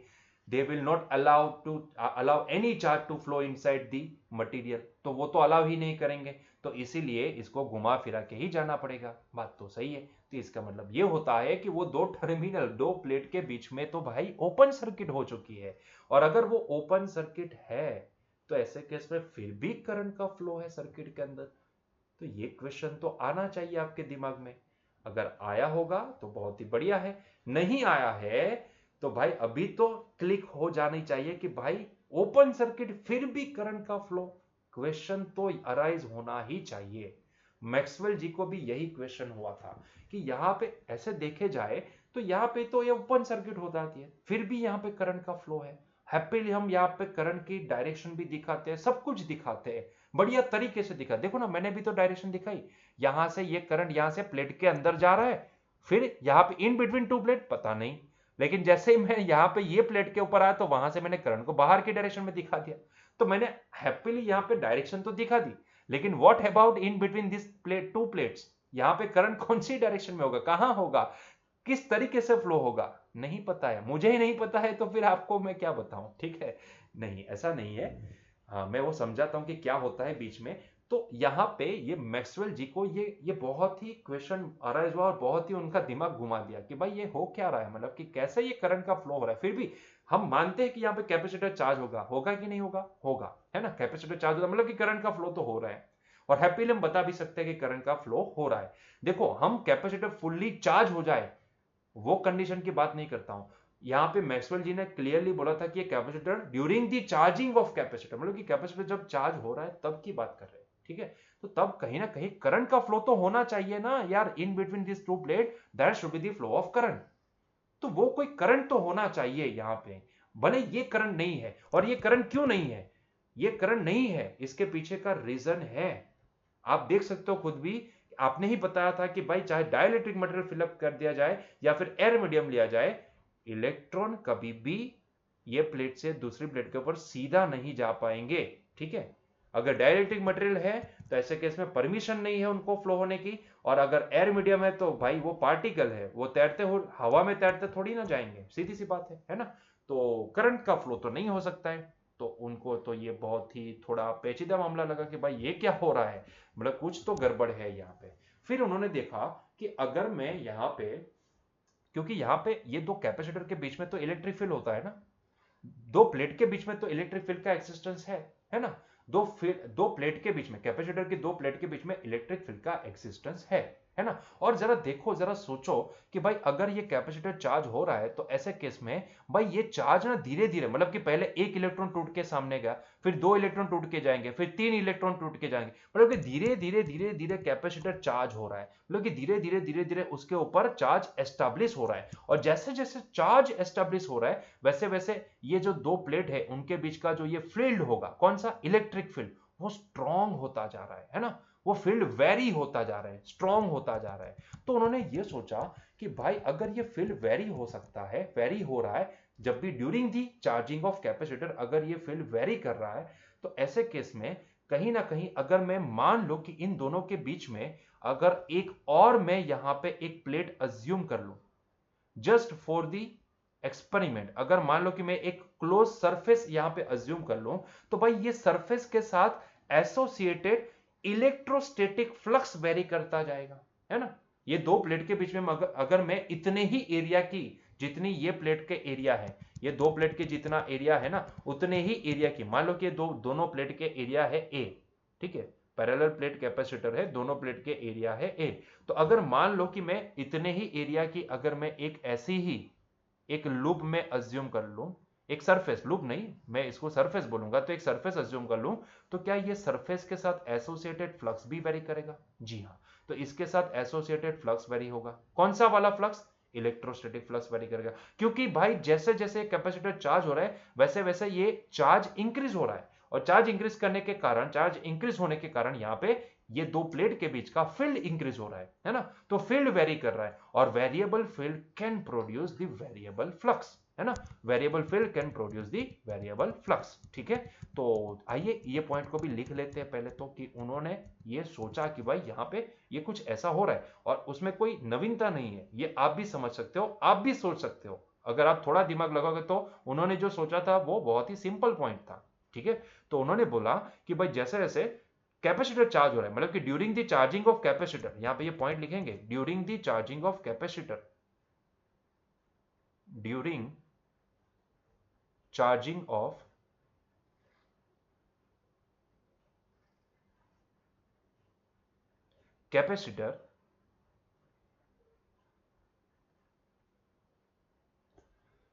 they will not allow any charge to flow inside the material, तो वो तो अलाउ ही नहीं करेंगे, तो इसीलिए इसको घुमा फिरा के ही जाना पड़ेगा। बात तो सही है। तो इसका मतलब ये होता है कि वो दो टर्मिनल, दो प्लेट के बीच में तो भाई ओपन सर्किट हो चुकी है, और अगर वो ओपन सर्किट है तो ऐसे केस में फिर भी करंट का फ्लो है सर्किट के अंदर। तो ये क्वेश्चन तो आना चाहिए आपके दिमाग में। अगर आया होगा तो बहुत ही बढ़िया है, नहीं आया है तो भाई अभी तो क्लिक हो जानी चाहिए कि भाई ओपन सर्किट फिर भी करंट का फ्लो, क्वेश्चन तो अराइज होना ही चाहिए। मैक्सवेल जी को भी यही क्वेश्चन हुआ था कि यहां पे ऐसे देखे जाए तो यहां पे तो ये ओपन सर्किट हो जाती है, फिर भी यहां पे करंट का फ्लो है। हैप्पीली हम यहाँ पे करंट की डायरेक्शन भी दिखाते हैं, सब कुछ दिखाते हैं, बढ़िया तरीके से दिखा। देखो ना, मैंने भी तो डायरेक्शन दिखाई, यहां से ये करंट यहां से प्लेट के अंदर जा रहा है, फिर यहां पे इन बिटवीन टू प्लेट पता नहीं, लेकिन जैसे ही मैं यहाँ पे ये प्लेट के ऊपर आया तो वहां से मैंने करंट को बाहर की डायरेक्शन में दिखा दिया। तो मैंने हैप्पीली यहाँ पे डायरेक्शन तो दिखा दी, लेकिन what about in between this plate, to plates, यहाँ पे करंट कौन सी डायरेक्शन में होगा, कहां होगा, किस तरीके से फ्लो होगा, नहीं पता है, मुझे ही नहीं पता है, तो फिर आपको मैं क्या बताऊं, ठीक है। नहीं, ऐसा नहीं है। हाँ, मैं वो समझाता हूं कि क्या होता है बीच में। तो यहाँ पे ये मैक्सवेल जी को ये बहुत ही क्वेश्चन अराइज हुआ और बहुत ही उनका दिमाग घुमा दिया कि भाई ये हो क्या रहा है, मतलब कि कैसे ये करंट का फ्लो हो रहा है। फिर भी हम मानते हैं कि यहाँ पे कैपेसिटर चार्ज होगा, होगा कि नहीं होगा, होगा, है ना, कैपेसिटर चार्ज होगा मतलब कि करंट का फ्लो तो हो रहा है। और हैप्पीली हम बता भी सकते हैं कि करंट का फ्लो हो रहा है। देखो, हम कैपेसिटर फुल्ली चार्ज हो जाए वो कंडीशन की बात नहीं करता हूं। यहां पे मैक्सवेल जी ने क्लियरली बोला था कि ये capacitor during the charging of capacitor, मतलब कि कैपेसिटर जब चार्ज हो रहा है तब की बात कर रहे हैं, ठीक है। तो तब कहीं ना कहीं करंट का फ्लो तो होना चाहिए ना यार, in between this two plate that should be the flow of current. तो वो कोई करंट तो होना चाहिए यहां पे, भले ये करंट नहीं है। और ये करंट क्यों नहीं है, ये करंट नहीं है, इसके पीछे का रीजन है, आप देख सकते हो खुद भी। आपने ही बताया था कि भाई चाहे डाइलेक्ट्रिक मटेरियल फिलअप कर दिया जाए या फिर एयर मीडियम लिया जाए, इलेक्ट्रॉन कभी भी ये प्लेट से दूसरी प्लेट के ऊपर सीधा नहीं जा पाएंगे, ठीक है। अगर डाइलेक्ट्रिक मटेरियल है तो ऐसे केस में परमिशन नहीं है उनको फ्लो होने की, और अगर एयर मीडियम है तो भाई वो पार्टिकल है, वो तैरते हो हवा में तैरते थोड़ी ना जाएंगे, सीधी सी बात है ना। तो करंट का फ्लो तो नहीं हो सकता है। तो उनको तो ये बहुत ही थोड़ा पेचीदा मामला लगा कि भाई ये क्या हो रहा है, मतलब कुछ तो गड़बड़ है यहाँ पे। फिर उन्होंने देखा कि अगर मैं यहाँ पे, क्योंकि यहाँ पे ये दो कैपेसिटर के बीच में तो इलेक्ट्रिक फील्ड होता है ना, दो प्लेट के बीच में तो इलेक्ट्रिक फील्ड का एक्सिस्टेंस है ना। दो प्लेट के बीच में, कैपेसिटर की दो प्लेट के बीच में इलेक्ट्रिक फील्ड का एक्सिस्टेंस है ना। और जरा देखो, जरा सोचो कि भाई अगर ये कैपेसिटर चार्ज हो रहा है तो ऐसे केस में भाई ये चार्ज ना धीरे धीरे, मतलब कि पहले एक इलेक्ट्रॉन टूट के सामने गया, फिर दो इलेक्ट्रॉन टूट के जाएंगे, फिर तीन इलेक्ट्रॉन टूट के जाएंगे, मतलब कि धीरे धीरे धीरे धीरे कैपेसिटर चार्ज हो रहा है, मतलब कि धीरे धीरे धीरे धीरे उसके ऊपर चार्ज एस्टेब्लिश हो रहा है। और जैसे जैसे चार्ज एस्टेब्लिश हो रहा है वैसे वैसे ये जो दो प्लेट है उनके बीच का जो ये फील्ड होगा, कौन सा, इलेक्ट्रिक फील्ड, वो स्ट्रांग होता जा रहा है ना। वो फील्ड वेरी होता जा रहा है, स्ट्रांग होता जा रहा है। तो उन्होंने ये सोचा कि भाई अगर ये फील्ड वेरी हो सकता है, वेरी हो रहा है जब भी during the charging of capacitor, अगर ये फील्ड वेरी कर रहा है, तो ऐसे केस में कहीं ना कहीं अगर मैं मान लो कि इन दोनों के बीच में अगर एक और मैं यहां पे एक प्लेट अज्यूम कर लूं जस्ट फॉर दी एक्सपेरिमेंट, अगर मान लो कि मैं एक क्लोज सरफेस यहां पे अज्यूम कर लूं, तो भाई ये सरफेस के साथ एसोसिएटेड इलेक्ट्रोस्टैटिक फ्लक्स वेरी करता जाएगा, है ना। ये दो प्लेट के बीच में अगर मैं इतने ही एरिया की, जितनी ये प्लेट के एरिया है, ये दो प्लेट के जितना एरिया है ना, उतने ही एरिया की, मान लो कि दोनों प्लेट के एरिया है ए, ठीक है, पैरेलल प्लेट कैपेसिटर है, दोनों प्लेट के एरिया है ए। तो अगर मान लो कि मैं इतने ही एरिया की अगर मैं एक ऐसी ही एक लूप में अज्यूम कर लूं, एक सरफेस, लूप नहीं, मैं इसको सरफेस बोलूंगा, तो एक सरफेस अज्यूम कर लूं, तो क्या ये सरफेस के साथ एसोसिएटेड फ्लक्स भी वेरी करेगा, जी हाँ। तो इसके साथ एसोसिएटेड फ्लक्स वेरी होगा, कौन सा वाला फ्लक्स, इलेक्ट्रोस्टैटिक फ्लक्स वेरी करेगा, क्योंकि भाई जैसे जैसे कैपेसिटर चार्ज हो रहा है वैसे वैसे ये चार्ज इंक्रीज हो रहा है, और चार्ज इंक्रीज करने के कारण, चार्ज इंक्रीज होने के कारण यहाँ पे ये दो प्लेट के बीच का फील्ड इंक्रीज हो रहा है ना। तो फील्ड वेरी कर रहा है, और variable field can produce the variable flux, है ना। Variable field can produce the variable flux, ठीक है। तो आइए ये पॉइंट को भी लिख लेते हैं पहले तो, कि उन्होंने ये सोचा कि भाई यहाँ पे ये कुछ ऐसा हो रहा है, और उसमें कोई नवीनता नहीं है, ये आप भी समझ सकते हो, आप भी सोच सकते हो, अगर आप थोड़ा दिमाग लगाओगे तो उन्होंने जो सोचा था वो बहुत ही सिंपल पॉइंट था, ठीक है। तो उन्होंने बोला कि भाई जैसे जैसे कैपेसिटर चार्ज हो रहा है, मतलब कि during the charging of capacitor, यहां पे ये पॉइंट लिखेंगे, during the charging of capacitor, during charging of capacitor,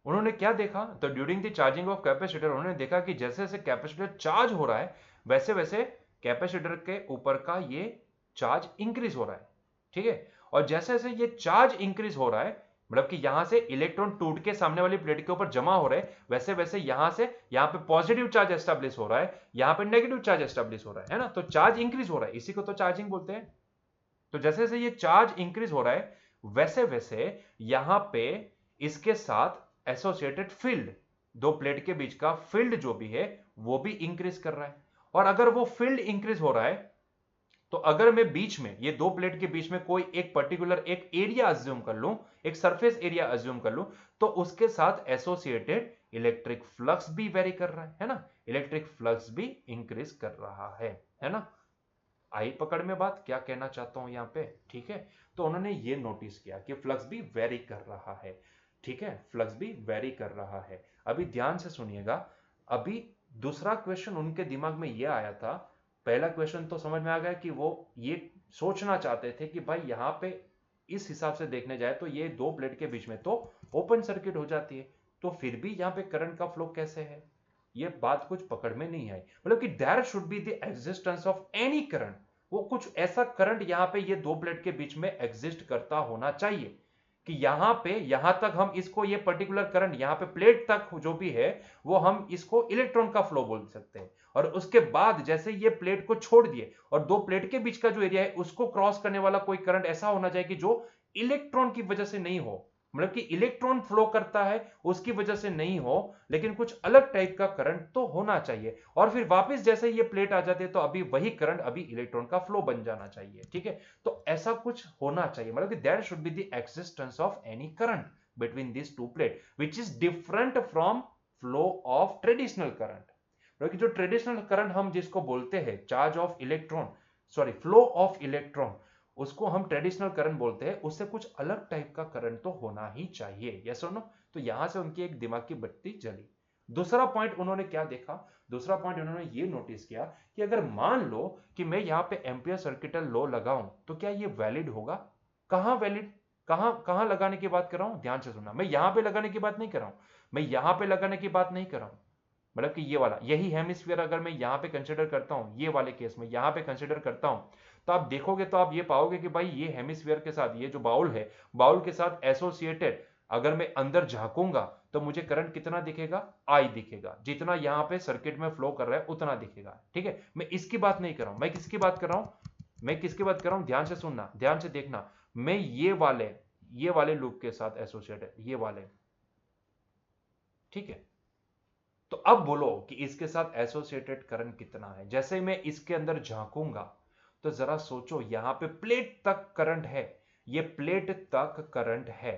उन्होंने क्या देखा, तो during the charging of capacitor उन्होंने देखा कि जैसे जैसे कैपेसिटर चार्ज हो रहा है वैसे वैसे कैपेसिटर के ऊपर का ये चार्ज इंक्रीज हो रहा है, ठीक है। और जैसे जैसे ये चार्ज इंक्रीज हो रहा है, मतलब कि यहां से इलेक्ट्रॉन टूट के सामने वाली प्लेट के ऊपर जमा हो रहे हैं, वैसे वैसे यहां से यहां पे पॉजिटिव चार्ज एस्टेब्लिश हो रहा है, यहां पे नेगेटिव चार्ज एस्टेब्लिश हो रहा है ना। तो चार्ज इंक्रीज हो रहा है, इसी को तो चार्जिंग बोलते हैं। तो जैसे जैसे ये चार्ज इंक्रीज हो रहा है वैसे वैसे यहां पे इसके साथ एसोसिएटेड फील्ड, दो प्लेट के बीच का फील्ड जो भी है वो भी इंक्रीज कर रहा है। और अगर वो फील्ड इंक्रीज हो रहा है तो अगर मैं बीच में, ये दो प्लेट के बीच में कोई एक पर्टिकुलर एक एरिया अज्यूम कर लूं, एक सरफेस एरिया अज्यूम कर लूं, तो उसके साथ एसोसिएटेड इलेक्ट्रिक फ्लक्स भी वेरी कर रहा है ना, इलेक्ट्रिक फ्लक्स भी इंक्रीज कर रहा है ना। आई पकड़ में बात, क्या कहना चाहता हूं यहां पे, ठीक है। तो उन्होंने ये नोटिस किया कि फ्लक्स भी वेरी कर रहा है, ठीक है, फ्लक्स भी वेरी कर रहा है। अभी ध्यान से सुनिएगा, अभी दूसरा क्वेश्चन उनके दिमाग में ये आया था। पहला क्वेश्चन तो समझ में आ गया कि वो ये सोचना चाहते थे कि भाई यहां पे इस हिसाब से देखने जाए तो ये दो प्लेट के बीच में तो ओपन सर्किट हो जाती है, तो फिर भी यहां पे करंट का फ्लो कैसे है, ये बात कुछ पकड़ में नहीं आई। मतलब कि there should be the existence of any current, वो कुछ ऐसा करंट यहां पे ये दो प्लेट के बीच में एग्जिस्ट करता होना चाहिए कि यहां पे, यहां तक हम इसको, ये पर्टिकुलर करंट यहां पे प्लेट तक जो भी है वो हम इसको इलेक्ट्रॉन का फ्लो बोल सकते हैं। और उसके बाद जैसे ये प्लेट को छोड़ दिए और दो प्लेट के बीच का जो एरिया है उसको क्रॉस करने वाला कोई करंट ऐसा होना चाहिए कि जो इलेक्ट्रॉन की वजह से नहीं हो, मतलब कि इलेक्ट्रॉन फ्लो करता है उसकी वजह से नहीं हो, लेकिन कुछ अलग टाइप का करंट तो होना चाहिए। और फिर वापस जैसे ये प्लेट आ जाती है तो अभी वही करंट अभी इलेक्ट्रॉन का फ्लो बन जाना चाहिए, ठीक है। तो ऐसा कुछ होना चाहिए, मतलब कि there should be the existence of any current between this two plate which is different from flow of traditional current. मतलब कि जो ट्रेडिशनल करंट हम जिसको बोलते हैं charge of electron, sorry flow of electron, उसको हम ट्रेडिशनल करंट बोलते हैं, उससे कुछ अलग टाइप का करंट तो होना ही चाहिए, यस और नो। तो यहां से उनकी एक दिमाग की बत्ती जली। दूसरा पॉइंट उन्होंने क्या देखा, दूसरा पॉइंट उन्होंने ये नोटिस किया कि अगर मान लो कि मैं यहां पे एम्पियर सर्किटल लॉ लगाऊं तो क्या ये वैलिड होगा। कहां वैलिड, कहां कहां लगाने की बात कर रहा हूं, ध्यान से सुनना, मैं यहां पे लगाने की बात नहीं कर रहा हूं, मैं यहां पे लगाने की बात नहीं कर रहा हूं। मतलब कि ये वाला, यही हेमिस्फीयर अगर मैं यहां पे कंसिडर करता हूं, ये वाले केस में यहां पे कंसिडर करता हूं, तो आप देखोगे तो आप ये पाओगे कि भाई ये हेमिस्फीयर के साथ ये जो बाउल है, बाउल के साथ एसोसिएटेड, अगर मैं अंदर झांकूंगा तो मुझे करंट कितना दिखेगा, आई दिखेगा, जितना यहां पे सर्किट में फ्लो कर रहा है उतना दिखेगा, ठीक है। मैं इसकी बात नहीं कर रहा हूं, मैं किसकी बात कर रहा हूं, मैं किसकी बात कर रहा हूं, ध्यान से सुनना, ध्यान से देखना, मैं ये वाले लूप के साथ एसोसिएटेड, ये वाले, ठीक है। तो अब बोलो कि इसके साथ एसोसिएटेड करंट कितना है। जैसे मैं इसके अंदर झांकूंगा तो जरा सोचो, यहां पे प्लेट तक करंट है, ये प्लेट तक करंट है,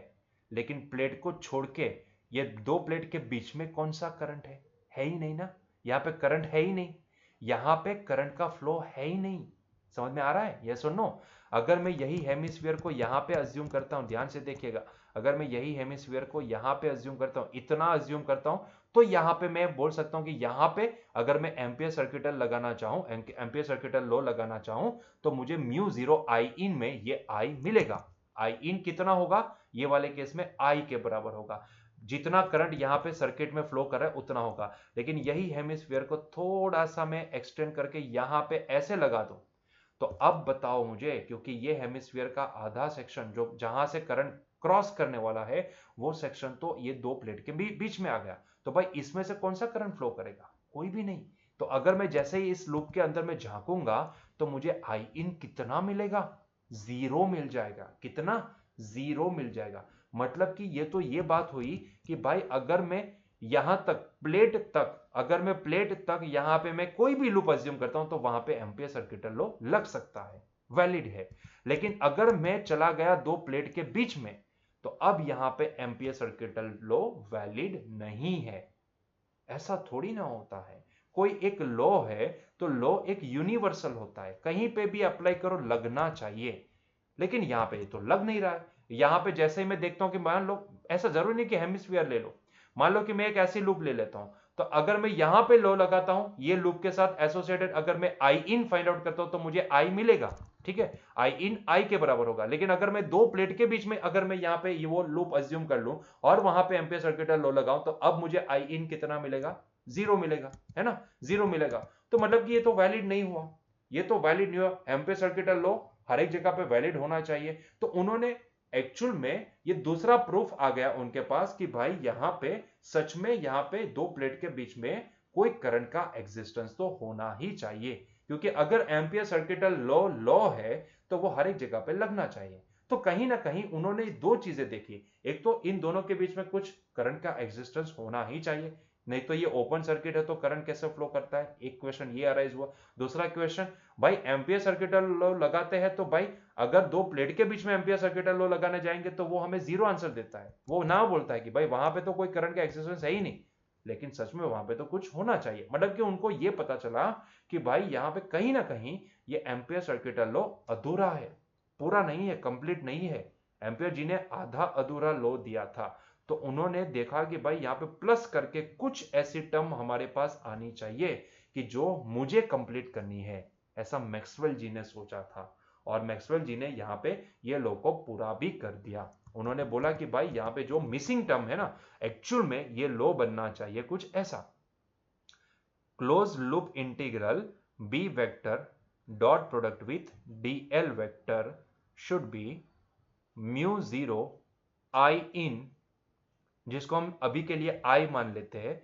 लेकिन प्लेट को छोड़ के ये दो प्लेट के बीच में कौन सा करंट है ही नहीं ना, यहां पे करंट है ही नहीं, यहां पे करंट का फ्लो है ही नहीं। समझ में आ रहा है, यस और नो। अगर मैं यही हेमिस्फीयर को यहां पे अज्यूम करता हूं, ध्यान से देखिएगा, अगर मैं यही हेमिस्फीयर को यहां पे अज्यूम करता हूं, इतना अज्यूम करता हूं, तो यहां पे मैं बोल सकता हूं कि यहां पे अगर मैं एम्पियर सर्किटल लगाना चाहूं, एम्पियर सर्किटल लॉ लगाना चाहूं, तो मुझे म्यू जीरो आई इन में ये आई मिलेगा। आई इन कितना होगा, ये वाले केस में आई के बराबर होगा, जितना करंट यहां पे सर्किट में फ्लो कर रहा है उतना होगा। लेकिन यही हेमिस्फीयर को थोड़ा सा मैं एक्सटेंड करके यहां पे ऐसे लगा दूं, तो अब बताओ मुझे, क्योंकि ये हेमिस्फीयर का आधा सेक्शन जो जहां से करंट क्रॉस करने वाला है, वो सेक्शन तो ये दो प्लेट के बीच में आ गया, तो भाई इसमें से कौन सा करंट फ्लो करेगा, कोई भी नहीं। तो अगर मैं जैसे ही इस लूप के अंदर में झांकूंगा तो मुझे आई इन कितना मिलेगा, जीरो मिल जाएगा। कितना, जीरो मिल जाएगा। मतलब कि ये तो ये बात हुई कि भाई अगर मैं यहां तक प्लेट तक, अगर मैं प्लेट तक यहां पे मैं कोई भी लूप अज्यूम करता हूं तो वहां पे एम्पियर सर्किटल लॉ लग सकता है, वैलिड है। लेकिन अगर मैं चला गया दो प्लेट के बीच में तो अब यहां पे एम्पियर सर्किटल लॉ वैलिड नहीं है। ऐसा थोड़ी ना होता है, कोई एक लॉ है तो लॉ एक यूनिवर्सल होता है, कहीं पे भी अप्लाई करो लगना चाहिए। लेकिन यहां पे तो लग नहीं रहा है। यहां पे जैसे ही मैं देखता हूं कि मान लो, ऐसा जरूरी नहीं कि हेमिस्फीयर ले लो, मान लो कि मैं एक ऐसी लूप ले लेता हूं, तो अगर मैं यहां पे लॉ लगाता हूं ये लूप के साथ एसोसिएटेड, अगर मैं आई इन फाइंड आउट करता हूं तो मुझे आई मिलेगा, ठीक है, आई इन आई के बराबर होगा। लेकिन अगर मैं दो प्लेट के बीच में अगर मैं यहां पे ये वो लूप अज्यूम कर लूं और वहां पे एम्पियर सर्किटल लॉ लगाऊं तो अब मुझे आई इन कितना मिलेगा, जीरो मिलेगा, है ना, जीरो मिलेगा। तो मतलब कि ये तो वैलिड नहीं हुआ, ये तो वैलिड नहीं हुआ। एम्पियर सर्किटल लॉ हर एक जगह पे वैलिड होना चाहिए। तो उन्होंने एक्चुअल में ये दूसरा प्रूफ आ गया उनके पास कि भाई यहां पे सच में यहां पे दो प्लेट के बीच में कोई करंट का एग्जिस्टेंस तो होना ही चाहिए, क्योंकि अगर एम्पियर सर्किटल लॉ लॉ है तो वो हर एक जगह पे लगना चाहिए। तो कहीं ना कहीं उन्होंने दो चीजें देखी, एक तो इन दोनों के बीच में कुछ करंट का एग्जिस्टेंस होना ही चाहिए, नहीं तो ये ओपन सर्किट है तो करंट कैसे फ्लो करता है, एक क्वेश्चन ये अराइज हुआ। दूसरा क्वेश्चन, भाई एम्पियर सर्किटल लॉ लगाते हैं तो भाई अगर दो प्लेट के बीच में एम्पियर सर्किटल लॉ लगाने जाएंगे तो वो हमें जीरो आंसर देता है, वो ना बोलता है कि भाई वहां पे तो कोई करंट का एक्सिस्टेंस है ही नहीं, लेकिन सच में वहां पे तो कुछ होना चाहिए। मतलब कि उनको ये पता चला कि भाई यहाँ पे कहीं ना कहीं ये एम्पियर सर्किटल लॉ अधूरा है, पूरा नहीं है, कंप्लीट नहीं है। एम्पियर जी ने आधा अधूरा लॉ दिया था, तो उन्होंने देखा कि भाई यहाँ पे प्लस करके कुछ ऐसी टर्म हमारे पास आनी चाहिए कि जो मुझे कंप्लीट करनी है, ऐसा मैक्सवेल जी ने सोचा था। और मैक्सवेल जी ने यहाँ पे ये लॉ को पूरा भी कर दिया। उन्होंने बोला कि भाई यहाँ पे जो मिसिंग टर्म है ना, एक्चुअल में ये लॉ बनना चाहिए कुछ ऐसा, close loop integral B vector dot product with dl vector should be mu zero I in, जिसको हम अभी के लिए आई मान लेते हैं,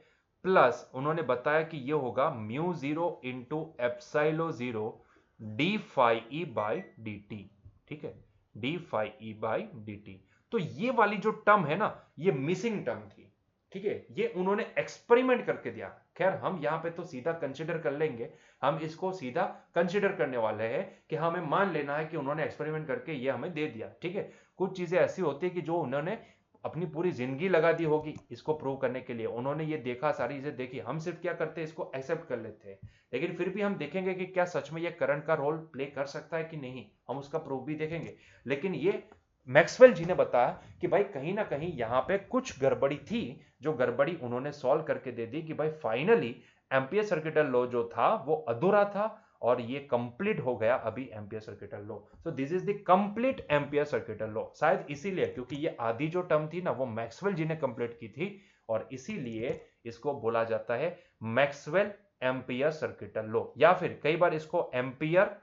प्लस उन्होंने बताया कि ये होगा mu zero into epsilon zero D phi E by D T. ठीक है, D phi E by D T. तो ये वाली जो टर्म है ना, ये मिसिंग टर्म थी। ठीक है, ये उन्होंने एक्सपेरिमेंट करके दिया। खैर हम यहां पे तो सीधा कंसिडर कर लेंगे, हम इसको सीधा कंसिडर करने वाले हैं कि हमें मान लेना है कि उन्होंने एक्सपेरिमेंट करके ये हमें दे दिया। ठीक है, कुछ चीजें ऐसी होती है कि जो उन्होंने अपनी पूरी जिंदगी लगा दी होगी इसको प्रूव करने के लिए, उन्होंने ये देखा, सारी चीजें देखी, हम सिर्फ क्या करते हैं, इसको एक्सेप्ट कर लेते हैं। लेकिन फिर भी हम देखेंगे कि क्या सच में ये करंट का रोल प्ले कर सकता है कि नहीं, हम उसका प्रूफ भी देखेंगे। लेकिन ये मैक्सवेल जी ने बताया कि भाई कहीं ना कहीं यहां पे कुछ गड़बड़ी थी, जो गड़बड़ी उन्होंने सॉल्व करके दे दी कि भाई फाइनली एम्पियर सर्किटल लॉ जो था वो अधूरा था और ये कंप्लीट हो गया अभी ampere circuital law. So this is the complete ampere circuital law. शायद इसीलिए, क्योंकि ये आधी जो टर्म थी ना वो मैक्सवेल जी ने कंप्लीट की थी, और इसीलिए इसको बोला जाता है मैक्सवेल एम्पियर सर्किटल लॉ, या फिर कई बार इसको एम्पियर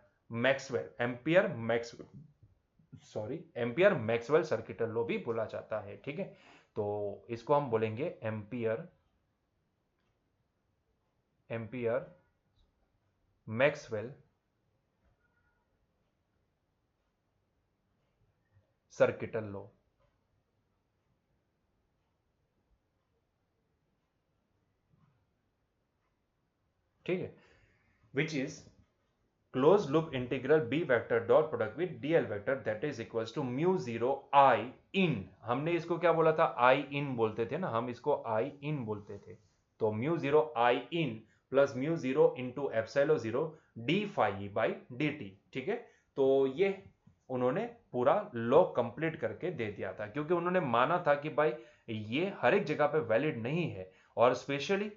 मैक्सवेल सर्किटल लॉ भी बोला जाता है। ठीक है, तो इसको हम बोलेंगे एम्पियर मैक्सवेल सर्किटल लॉ। ठीक है, which is close loop integral B vector dot product with DL vector that is equals to mu zero I in. हमने इसको क्या बोला था, आई इन बोलते थे ना, हम इसको आई इन बोलते थे। तो mu zero I in plus mu zero into epsilon zero D phi by D T. ठीक है, तो ये उन्होंने पूरा लॉ कंप्लीट करके दे दिया था, क्योंकि उन्होंने माना था कि भाई ये हर एक जगह पे वैलिड नहीं है, और specially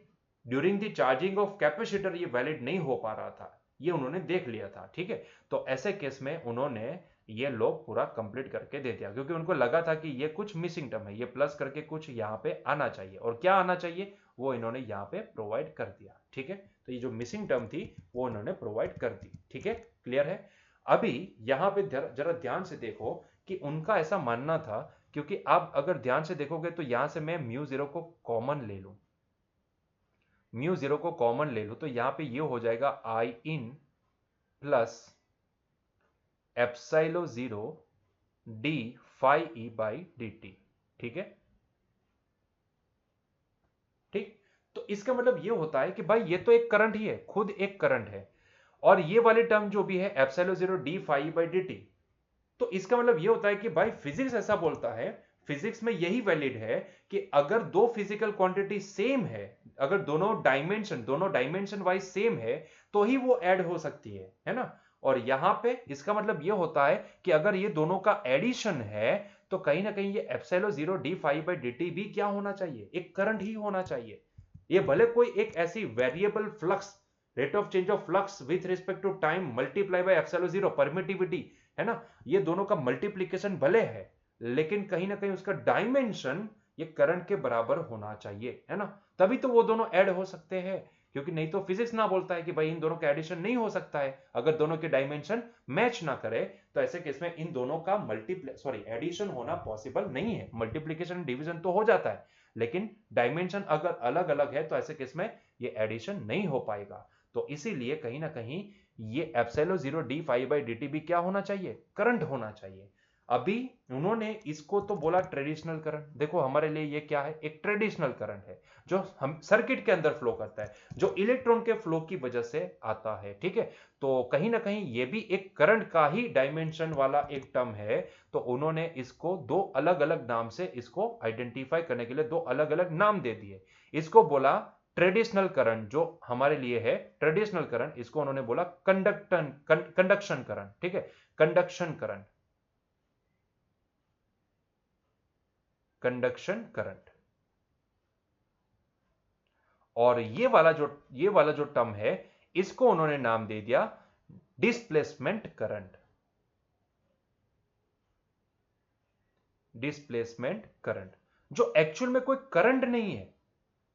during the charging of capacitor ये वैलिड नहीं हो पा रहा था, ये उन्होंने देख लिया था। ठीक है, तो ऐसे केस में उन्होंने ये लॉ पूरा कंप्लीट करके दे दिया, क्योंकि उनको लगा था कि ये कुछ मिसिंग टर्म है, ये प्लस करके कुछ यहाँ पे आना चाहिए, और क्या आना चाहिए वो इन्होंने यहाँ पे प्रोवाइड कर दिया। ठीक है, तो ये जो मिसिंग टर्म थी वो इन्होंने प्रोवाइड कर दी। ठीक है, क्लियर है। अभी यहाँ पे जरा ध्यान से देखो कि उनका ऐसा मानना था, क्योंकि आप अगर ध्यान से देखोगे तो यहां से मैं म्यू जीरो को कॉमन ले लूं, म्यू जीरो को कॉमन ले लूं तो यहां पे ये हो जाएगा I in plus epsilon zero D phi E by D T. ठीक है, ठीक। तो इसका मतलब ये होता है कि भाई ये तो एक करंट ही है, खुद एक करंट है, और ये वाली टर्म जो भी है epsilon zero D phi by D T, तो इसका मतलब ये होता है कि भाई फिजिक्स ऐसा बोलता है, फिजिक्स में यही वैलिड है कि अगर दो फिजिकल क्वांटिटी सेम है, अगर दोनों डायमेंशन वाइज सेम है, तो ही वो ऐड हो सकती है ना। और यहां पे इसका मतलब ये होता है कि अगर ये दोनों का एडिशन है तो कहीं ना कहीं ये epsilon zero D phi by D T भी क्या होना चाहिए, एक करंट ही होना चाहिए। ये भले कोई एक ऐसी variable flux, rate of change of flux with respect to time multiply by epsilon zero permittivity है ना, ये दोनों का मल्टीप्लीकेशन भले है, लेकिन कहीं ना कहीं उसका डायमेंशन ये करंट के बराबर होना चाहिए, है ना, तभी तो वो दोनों ऐड हो सकते हैं। क्योंकि नहीं तो फिजिक्स ना बोलता है कि भाई इन दोनों का एडिशन नहीं हो सकता है, अगर दोनों के डायमेंशन मैच ना करे तो ऐसे केस में इन दोनों का एडिशन होना पॉसिबल नहीं है। मल्टीप्लीकेशन डिवीजन तो हो जाता है, लेकिन डायमेंशन अगर अलग अलग है तो ऐसे केस में ये एडिशन नहीं हो पाएगा। तो इसीलिए कहीं ना कहीं ये epsilon zero D phi by D T भी क्या होना चाहिए, करंट होना चाहिए। अभी उन्होंने इसको तो बोला ट्रेडिशनल करंट। देखो हमारे लिए ये क्या है, एक ट्रेडिशनल करंट है जो हम सर्किट के अंदर फ्लो करता है, जो इलेक्ट्रॉन के फ्लो की वजह से आता है, ठीक है। तो कहीं ना कहीं ये भी एक करंट का ही डायमेंशन वाला एक टर्म है। तो उन्होंने इसको दो अलग अलग नाम से इसको आइडेंटिफाई करने के लिए दो अलग अलग नाम दे दिए। इसको बोला ट्रेडिशनल करंट, जो हमारे लिए है ट्रेडिशनल करंट, इसको उन्होंने बोला कंडक्शन करंट, ठीक है, कंडक्शन करंट, कंडक्शन करंट। और ये वाला जो टर्म है, इसको उन्होंने नाम दे दिया डिस्प्लेसमेंट करंट, डिस्प्लेसमेंट करंट, जो एक्चुअल में कोई करंट नहीं है,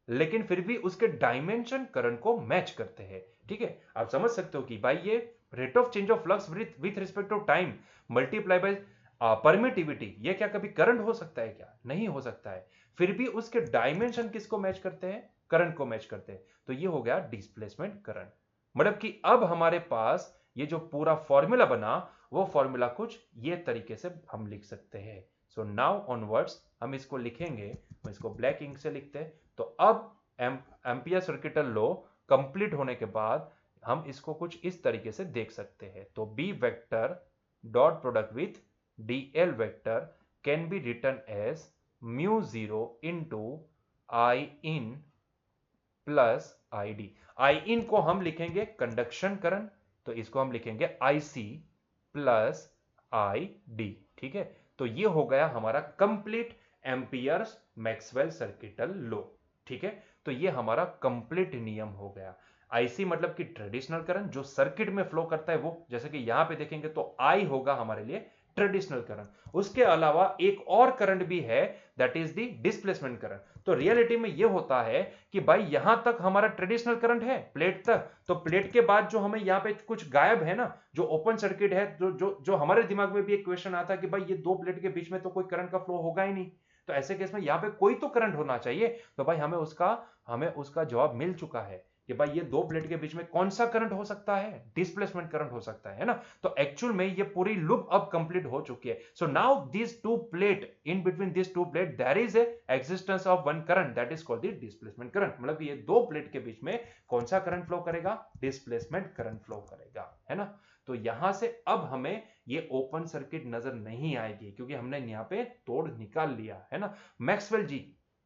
लेकिन फिर भी उसके डायमेंशन करंट को मैच करते हैं, ठीक है। आप समझ सकते हो कि भाई ये rate of change of flux with respect to time multiply by permittivity, ये क्या कभी करंट हो सकता है? क्या नहीं हो सकता है। फिर भी उसके डायमेंशन किसको मैच करते हैं? करंट को मैच करते हैं। तो ये हो गया डिस्प्लेसमेंट करंट। मतलब कि अब हमारे पास ये जो पूरा फॉर्मूला बना, वो फॉर्मूला कुछ ये तरीके से हम लिख सकते हैं। सो नाउ ऑनवर्ड्स हम इसको लिखेंगे, हम इसको ब्लैक इंक से लिखते हैं। तो अब एम्पियर सर्किटल लॉ कंप्लीट होने के बाद हम इसको कुछ इस तरीके से देख सकते हैं। तो B vector dot product with dl vector can be written as mu 0 into I in plus id। आई इन को हम लिखेंगे कंडक्शन करंट, तो इसको हम लिखेंगे IC प्लस ID, ठीक है। तो ये हो गया हमारा complete amperes Maxwell circuital law, ठीक है। तो ये हमारा कंप्लीट नियम हो गया। आईसी मतलब कि ट्रेडिशनल करंट जो सर्किट में फ्लो करता है, वो जैसे कि यहां पे देखेंगे तो आई होगा हमारे लिए ट्रेडिशनल करंट। उसके अलावा एक और करंट भी है, that is the displacement current. तो रियलिटी में ये होता है कि भाई यहां तक हमारा ट्रेडिशनल करंट है प्लेट तक, तो प्लेट के बाद जो हमें यहाँ पे कुछ गायब है ना, जो ओपन सर्किट है, जो हमारे दिमाग में भी एक क्वेश्चन आता है कि भाई ये दो प्लेट के बीच में तो कोई करंट का फ्लो होगा ही नहीं, तो ऐसे केस में यहाँ पे कोई तो करंट होना चाहिए। तो भाई हमें उसका जवाब मिल चुका है कि भाई ये दो प्लेट के बीच में कौन सा करंट हो सकता है? डिस्प्लेसमेंट करंट हो सकता है ना। तो एक्चुअल में ये पूरी लूप अब कंप्लीट हो चुकी है। So now this two plate, in between this two plate there is a existence of one current, that is called the displacement current. मतलब ये दो प्लेट के बीच में कौन सा करंट फ्लो करेगा? डिस्प्लेसमेंट करंट फ्लो करेगा, है ना। तो यहां से अब हमें ये ओपन सर्किट नजर नहीं आएगी, क्योंकि हमने यहाँ पे तोड़ निकाल लिया है ना।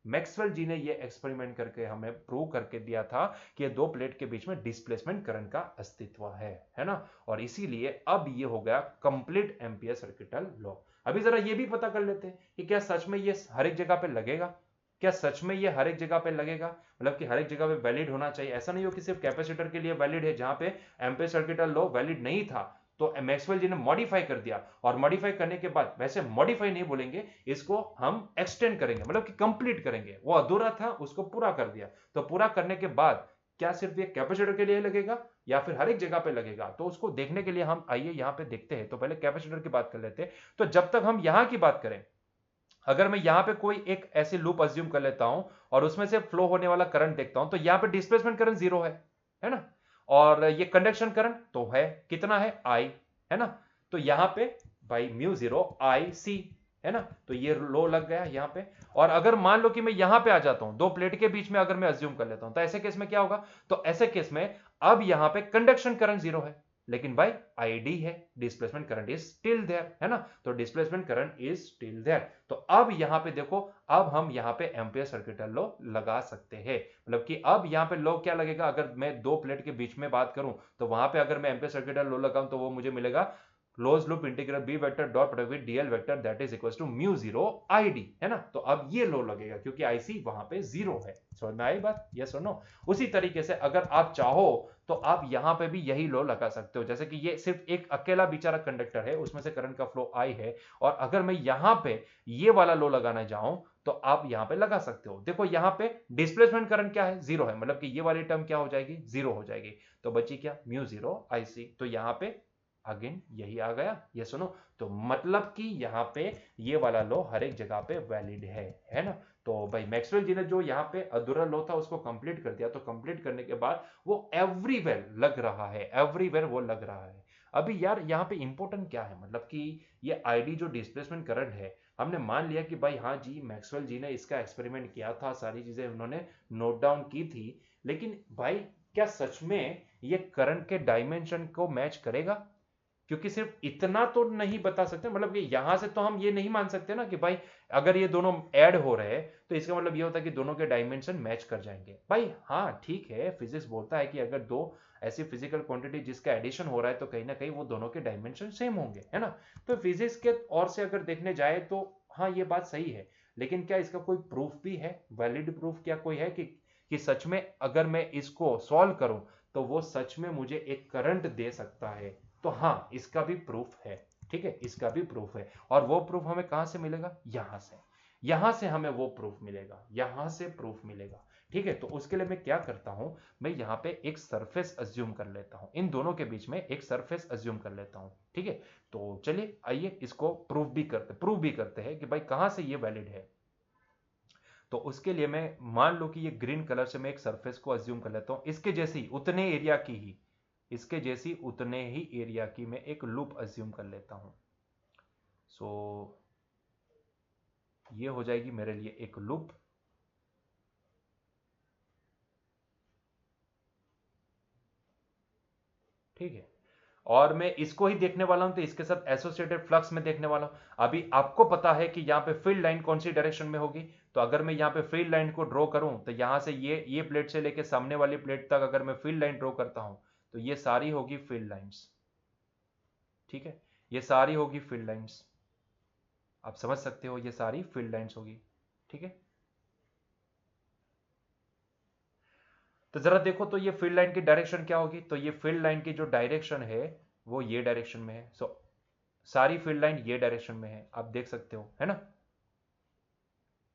मैक्सवेल जी ने ये एक्सपेरिमेंट करके हमें प्रूव करके दिया था कि दो प्लेट के बीच में डिस्प्लेसमेंट करंट का अस्तित्व है ना। और इसीलिए अब ये हो गया कंप्लीट एम्पियर सर्किटल लॉ। अभी जरा ये भी पता कर लेते हैं कि क्या सच में ये हर एक जगह पे लगेगा? क्या सच में ये हर एक जगह पे लगेगा? मतलब कि हर एक जगह पे वैलिड होना चाहिए, ऐसा नहीं हो कि सिर्फ कैपेसिटर के लिए वैलिड है, जहां पे एम्पियर सर्किटल लॉ वैलिड नहीं था तो मैक्सवेल जी ने मॉडिफाई कर दिया। और मॉडिफाई करने के बाद, वैसे मॉडिफाई नहीं बोलेंगे इसको, हम एक्सटेंड करेंगे, मतलब कि कंप्लीट करेंगे। वो अधूरा था उसको पूरा कर दिया। तो पूरा करने के बाद क्या सिर्फ ये कैपेसिटर के लिए लगेगा या फिर हर एक जगह पे लगेगा? तो उसको देखने के लिए हम आइए यहाँ पे देखते हैं। तो पहले कैपेसिटर की बात कर लेते हैं। तो जब तक हम यहाँ की बात करें, अगर मैं यहां पे कोई एक ऐसी लूप अज्यूम कर लेता हूं और उसमें से फ्लो होने वाला करंट देखता हूं, तो यहां पे डिस्प्लेसमेंट करंट जीरो है ना। और ये कंडक्शन करंट तो है, कितना है? आई, है ना। तो यहां पे भाई म्यू जीरो आई सी, है ना। तो ये लो लग गया यहां पे। और अगर मान लो कि मैं यहां पे आ जाता हूं, दो प्लेट के बीच में अगर मैं अज्यूम कर लेता हूं, तो ऐसे केस में क्या होगा? तो ऐसे केस में अब यहां पे कंडक्शन करंट जीरो है, लेकिन भाई आईडी है, displacement current is still there, है ना। तो displacement current is still there. तो अब यहां पे देखो, अब हम यहां पे एम्पियर सर्किटल लॉ लगा सकते हैं। मतलब कि अब यहां पे लॉ क्या लगेगा? अगर मैं दो प्लेट के बीच में बात करूं, तो वहां पे अगर मैं एम्पियर सर्किटल लॉ लगाऊं, तो वो मुझे मिलेगा close loop integral B vector dot product with DL vector that is equal to mu zero ID, है ना। तो अब ये लो लगेगा क्योंकि आईसी वहां पे जीरो है। समझ में आई बात? यस और नो? उसी तरीके से अगर आप चाहो तो आप यहां पे भी यही लो लगा सकते हो। जैसे कि ये सिर्फ एक अकेला बेचारा कंडक्टर है, उसमें से करंट का फ्लो आई है, और अगर मैं यहां पे ये वाला लो लगाना चाहूं, तो आप यहां पे लगा सकते हो। देखो यहां पे डिस्प्लेसमेंट करंट क्या है? जीरो है, मतलब कि ये वाली टर्म क्या हो जाएगी? जीरो हो जाएगी। तो बची क्या? Mu zero IC. तो यहां पे अगेन यही आ गया, ये सुनो। तो मतलब कि यहाँ पे ये वाला लो हर एक जगह पे वैलिड है ना। तो भाई मैक्सवेल जी ने जो यहाँ पे अधूरा लो था उसको कंप्लीट कर दिया। तो कंप्लीट करने के बाद वो एवरीवेयर लग रहा है, एवरीवेयर वो लग रहा है। अभी यार यहाँ पे इंपॉर्टेंट क्या है, मतलब कि ये आईडी जो डिस्प्लेसमेंट करंट है, हमने मान लिया कि भाई हाँ जी मैक्सवेल जी ने इसका एक्सपेरिमेंट किया था, सारी चीजें उन्होंने नोट डाउन की थी, लेकिन भाई क्या सच में ये करंट के डायमेंशन को मैच करेगा? क्योंकि सिर्फ इतना तो नहीं बता सकते, मतलब कि यहां से तो हम ये नहीं मान सकते ना कि भाई अगर ये दोनों ऐड हो रहे हैं तो इसका मतलब ये होता है कि दोनों के डायमेंशन मैच कर जाएंगे। भाई हाँ ठीक है, फिजिक्स बोलता है कि अगर दो ऐसी फिजिकल क्वांटिटी जिसका एडिशन हो रहा है तो कहीं ना कहीं वो दोनों के डायमेंशन सेम होंगे, है ना। तो फिजिक्स के और से अगर देखने जाए तो हाँ ये बात सही है, लेकिन क्या इसका कोई प्रूफ भी है, वैलिड प्रूफ क्या कोई है कि सच में अगर मैं इसको सॉल्व करूं तो वो सच में मुझे एक करंट दे सकता है? तो हाँ इसका भी प्रूफ है, ठीक है, इसका भी प्रूफ है। और वो प्रूफ हमें कहां से मिलेगा? यहां से हमें वो प्रूफ मिलेगा, यहां से प्रूफ मिलेगा। ठीक है, तो उसके लिए मैं क्या करता हूं, मैं यहां पे एक सरफेस अज्यूम कर लेता हूं, इन दोनों के बीच में एक सरफेस अज्यूम कर लेता हूं। ठीक है, तो चलिए आइए इसको प्रूफ भी करते हैं कि भाई कहां से ये वैलिड है। तो उसके लिए मैं मान लो कि ये ग्रीन कलर से मैं एक सरफेस को अज्यूम कर लेता हूं, इसके जैसी उतने एरिया की ही, इसके जैसी उतने ही एरिया की मैं एक लूप अज्यूम कर लेता हूं। सो ये हो जाएगी मेरे लिए एक लूप। ठीक है, और मैं इसको ही देखने वाला हूं, तो इसके साथ एसोसिएटेड फ्लक्स में देखने वाला हूं। अभी आपको पता है कि यहां पे फील्ड लाइन कौन सी डायरेक्शन में होगी, तो अगर मैं यहां पे फील्ड लाइन को ड्रॉ करूं तो यहां से ये प्लेट से लेके सामने वाली प्लेट तक अगर मैं फील्ड लाइन ड्रॉ करता हूं तो ये सारी होगी फील्ड लाइंस। ठीक है, ये सारी होगी फील्ड लाइंस, आप समझ सकते हो, ये सारी फील्ड लाइंस होगी। ठीक है, तो जरा देखो तो ये फील्ड लाइन की डायरेक्शन क्या होगी, तो ये फील्ड लाइन की जो डायरेक्शन है वो ये डायरेक्शन में है। सो सारी फील्ड लाइन ये डायरेक्शन में है, आप देख सकते हो, है ना।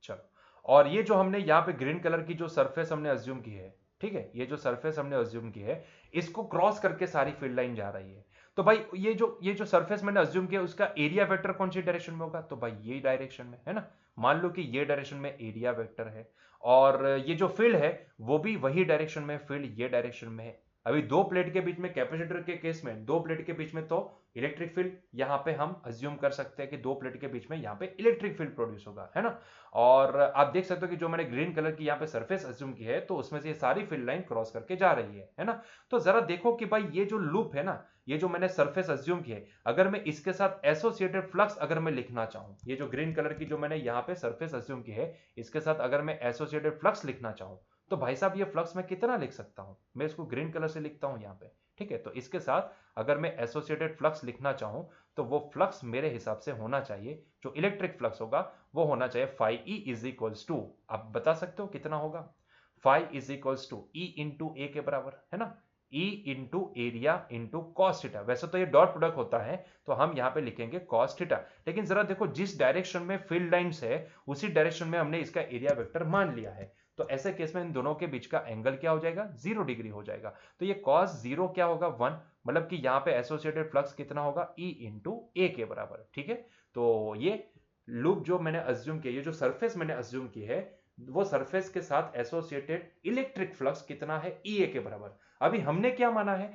चलो, और ये जो हमने यहाँ पे ग्रीन कलर की जो सरफेस हमने अज्यूम की है, ठीक है, ये जो सरफेस हमने अज्यूम की है, इसको क्रॉस करके सारी फील्ड लाइन जा रही है। तो भाई ये जो सरफेस मैंने अज्यूम किया उसका एरिया वेक्टर कौन सी डायरेक्शन में होगा, तो भाई ये डायरेक्शन में, है ना। मान लो कि ये डायरेक्शन में एरिया वेक्टर है, और ये जो फील्ड है वो भी वही डायरेक्शन में, फील्ड ये डायरेक्शन में है। अभी दो प्लेट के बीच में, कैपेसिटर के केस में दो प्लेट के बीच में तो इलेक्ट्रिक फील्ड यहां पे हम अज्यूम कर सकते हैं कि दो प्लेट के बीच में यहां पे इलेक्ट्रिक फील्ड प्रोड्यूस होगा, है ना। और आप देख सकते हो कि जो मैंने ग्रीन कलर की यहाँ पे सरफेस अज्यूम की है तो उसमें से ये सारी फील्ड लाइन क्रॉस करके जा रही है ना। तो जरा देखो कि भाई ये जो लूप है ना, ये जो मैंने सरफेस अज्यूम की है, अगर मैं इसके साथ एसोसिएटेड फ्लक्स अगर मैं लिखना चाहूं, ये जो ग्रीन कलर की जो मैंने यहाँ पे सरफेस अज्यूम की है इसके साथ अगर मैं एसोसिएटेड फ्लक्स लिखना चाहूं, तो भाई साहब ये फ्लक्स मैं कितना लिख सकता हूं, मैं इसको ग्रीन कलर से लिखता हूं यहाँ पे। ठीक है, तो इसके साथ अगर मैं एसोसिएटेड फ्लक्स लिखना चाहूं तो वो फ्लक्स मेरे हिसाब से होना चाहिए, जो इलेक्ट्रिक फ्लक्स होगा वो होना चाहिए phi E is equals to, आप बता सकते हो कितना होगा, phi is equals to E into A के बराबर, है ना। E into area into cos theta, वैसे तो ये डॉट प्रोडक्ट होता है तो हम यहाँ पे लिखेंगे कॉस थीटा, लेकिन जरा देखो जिस डायरेक्शन में फील्ड लाइंस है उसी डायरेक्शन में हमने इसका एरिया वेक्टर मान लिया है, तो ऐसे केस में इन दोनों के बीच का एंगल क्या हो जाएगा, 0 डिग्री हो जाएगा। तो ये कॉस जीरो क्या होगा, 1, मतलब कि यहाँ पे एसोसिएटेड फ्लक्स कितना होगा, ई इंटू ए के बराबर। ठीक है, तो ये लूप जो मैंने अज्यूम किया, ये जो सरफेस मैंने अज्यूम की है वो सरफेस के साथ एसोसिएटेड इलेक्ट्रिक फ्लक्स कितना है, ई ए के बराबर। अभी हमने क्या माना है,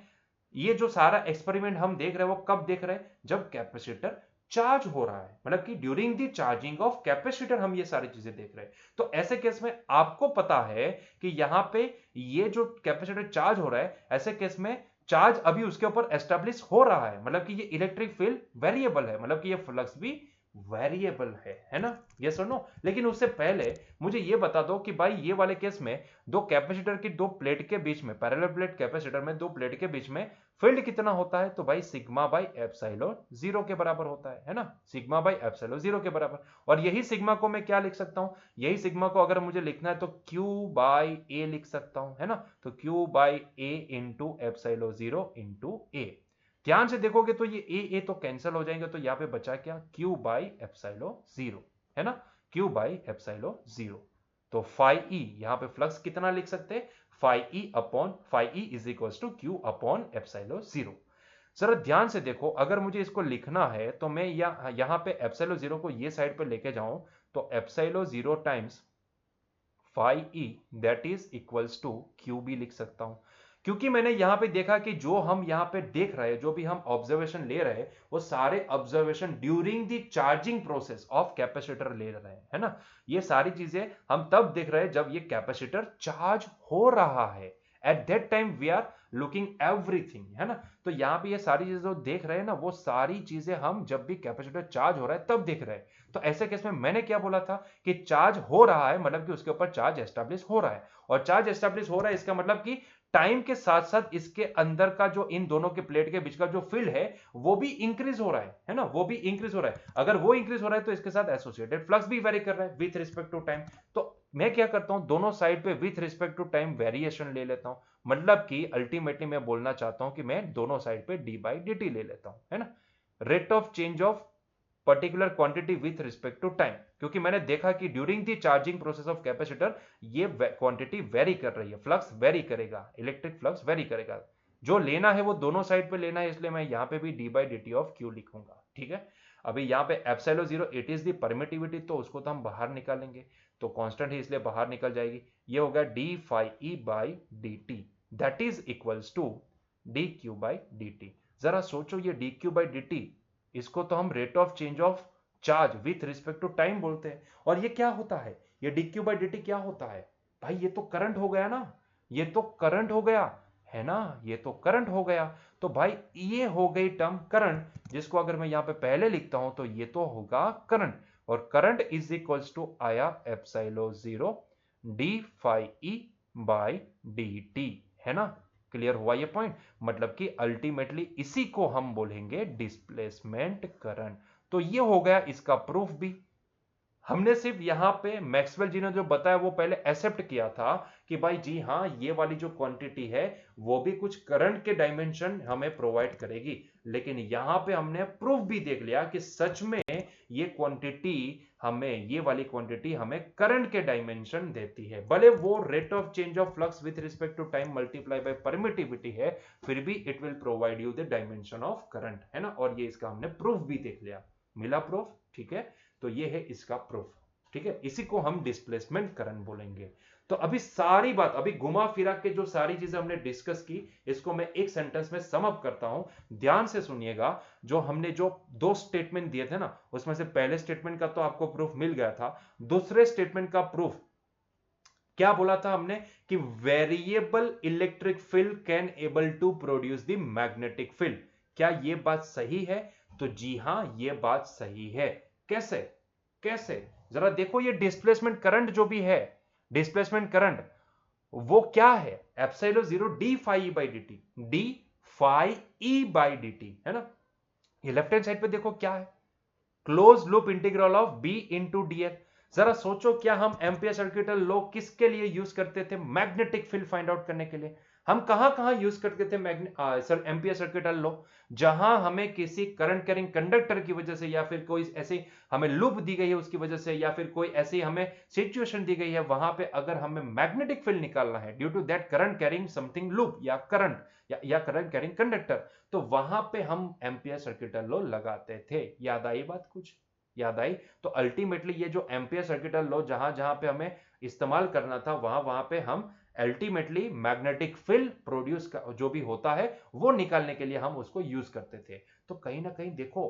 ये जो सारा एक्सपेरिमेंट हम देख रहे हैं वो कब देख रहे हैं, जब कैपेसिटर चार्ज हो रहा है, मतलब कि during the charging of capacitor हम ये सारी चीजें देख रहे हैं। तो ऐसे केस में आपको पता है कि यहां पे ये जो कैपेसिटर चार्ज हो रहा है, ऐसे केस में चार्ज अभी उसके ऊपर एस्टेब्लिश हो रहा है, मतलब कि ये इलेक्ट्रिक फील्ड वेरिएबल है, मतलब कि ये फ्लक्स भी वेरिएबल है ना, यस और नो। लेकिन उससे पहले मुझे ये बता दो कि भाई ये वाले केस में दो कैपेसिटर की दो प्लेट के बीच में, पैरेलल प्लेट कैपेसिटर में दो प्लेट के बीच में फील्ड कितना होता है, तो भाई सिग्मा बाई एप्सिलॉन जीरो के बराबर होता है ना, सिग्मा बाई एप्सिलॉन जीरो के बराबर। और यही सिग्मा को मैं क्या लिख सकता हूं, यही सिग्मा को अगर मुझे लिखना है तो क्यू बाई ए लिख सकता हूं, है ना। तो q by A into epsilon zero into A. ध्यान से देखोगे तो ये ए तो कैंसिल हो जाएंगे, तो यहां पे बचा क्या, क्यू बाई एप्सिलॉन जीरो, है ना, क्यू बाई एप्सिलॉन जीरो। तो फाई ई यहां पे फ्लक्स कितना लिख सकते हैं, phi E is equal to Q upon epsilon zero. जरा ध्यान से देखो, अगर मुझे इसको लिखना है तो मैं यहां पे एप्सिलॉन जीरो को ये साइड पे लेके जाऊं तो epsilon zero times phi E that is equals to Q भी लिख सकता हूं, क्योंकि मैंने यहां पे देखा कि जो हम यहां पे देख रहे हैं, जो भी हम ऑब्जर्वेशन ले रहे हैं, वो सारे observation during the charging process of capacitor ले रहे हैं, है ना। ये सारी चीजें हम तब देख रहे हैं जब ये कैपेसिटर चार्ज हो रहा है। At that time we are looking everything, है ना। तो यहाँ पे ये सारी चीजें जो देख रहे हैं ना, वो सारी चीजें हम जब भी कैपेसिटर चार्ज हो रहा है तब देख रहे हैं। तो ऐसे केस में मैंने क्या बोला था कि चार्ज हो रहा है, मतलब कि उसके ऊपर चार्ज एस्टेब्लिश हो रहा है। और चार्ज एस्टेब्लिश हो रहा है इसका मतलब कि टाइम के साथ साथ इसके अंदर का जो इन दोनों के प्लेट के बीच का जो फील्ड है वो भी इंक्रीज हो रहा है ना, वो भी इंक्रीज हो रहा है। अगर वो इंक्रीज हो रहा है तो इसके साथ एसोसिएटेड फ्लक्स भी वेरी कर रहा है विथ रिस्पेक्ट टू टाइम। तो मैं क्या करता हूं, दोनों साइड पे with respect to time variation ले लेता हूं। मतलब कि अल्टीमेटली मैं बोलना चाहता हूं कि मैं दोनों साइड पे डी बाई डी टी ले लेता हूं, है ना। Rate of change of particular quantity with respect to time, क्योंकि मैंने देखा कि during the charging process of capacitor ये क्वांटिटी वेरी कर रही है, फ्लक्स वेरी करेगा, इलेक्ट्रिक फ्लक्स वेरी करेगा। जो लेना है वो दोनों साइड पे लेना है, इसलिए मैं यहां पे भी D by D T of Q लिखूंगा, ठीक है। अभी यहां पे epsilon zero it is the permittivity, तो उसको तो हम बाहर निकालेंगे, तो कांस्टेंट है इसलिए बाहर निकल जाएगी। ये होगा D phi E by D T, that is equals to D Q by D T. जरा सोचो, ये D Q by D T, इसको तो हम rate of change of charge with respect to time बोलते हैं। और ये क्या होता है, ये D Q by D T क्या होता है भाई, ये तो करंट हो गया ना, ये तो करंट हो गया, है ना, ये तो करंट हो गया। तो भाई ये हो गई टर्म करंट, जिसको अगर मैं यहां पे पहले लिखता हूं तो ये तो होगा करंट। और करंट इज इक्वल्स टू आया epsilon zero D phi E by D T, है ना। क्लियर हुआ ये पॉइंट, मतलब कि अल्टीमेटली इसी को हम बोलेंगे डिस्प्लेसमेंट करंट। तो ये हो गया इसका प्रूफ भी। हमने सिर्फ यहां पे मैक्सवेल जी ने जो बताया वो पहले एक्सेप्ट किया था कि भाई जी हाँ, ये वाली जो क्वांटिटी है वो भी कुछ करंट के डायमेंशन हमें प्रोवाइड करेगी। लेकिन यहां पे हमने प्रूफ भी देख लिया कि सच में ये क्वांटिटी हमें, ये वाली क्वांटिटी हमें करंट के डायमेंशन देती है। भले वो rate of change of flux with respect to time multiply by permittivity है, फिर भी it will provide you the dimension of current, है ना। और ये इसका हमने प्रूफ भी देख लिया, मिला प्रूफ, ठीक है। तो ये है इसका प्रूफ, ठीक है। इसी को हम डिस्प्लेसमेंट करंट बोलेंगे। तो अभी सारी बात, अभी घुमा फिरा के जो सारी चीजें हमने डिस्कस की, इसको मैं एक सेंटेंस में सम अप करता हूं, ध्यान से सुनिएगा। जो हमने जो दो स्टेटमेंट दिए थे ना, उसमें से पहले स्टेटमेंट का तो आपको प्रूफ मिल गया था। दूसरे स्टेटमेंट का प्रूफ क्या बोला था हमने कि variable electric field can able to produce the magnetic field. क्या ये बात सही है? तो जी हां, ये बात सही है। कैसे? कैसे? जरा देखो, ये डिस्प्लेसमेंट करंट जो भी है, डिस्प्लेसमेंट करंट वो क्या है? Epsilon zero D phi E by D T, D phi E by D T, है ना। ये लेफ्ट हैंड साइड पे देखो क्या है, close loop integral of B into DL. जरा सोचो, क्या हम एम्पियर सर्किटल लॉ किसके लिए यूज करते थे? मैग्नेटिक फील्ड फाइंड आउट करने के लिए। हम कहां कहां यूज करते थे एम्पियर सर्किटल लॉ? जहां हमें किसी करंट कैरिंग कंडक्टर की वजह से, या फिर कोई ऐसी हमें लूप दी गई है उसकी वजह से, या फिर कोई ऐसी हमें सिचुएशन दी गई है, वहां पे अगर हमें मैग्नेटिक फील्ड निकालना है due to that current carrying something loop या करंट या करंट कैरिंग कंडक्टर, तो वहां पे हम एम्पियर सर्किटल लॉ लगाते थे। याद आई बात? कुछ याद आई? तो अल्टीमेटली ये जो एम्पियर सर्किटल लॉ जहां जहां पे हमें इस्तेमाल करना था, वहां वहां पे हम अल्टीमेटली मैग्नेटिक फील्ड प्रोड्यूस जो भी होता है वो निकालने के लिए हम उसको यूज करते थे। तो कहीं ना कहीं देखो,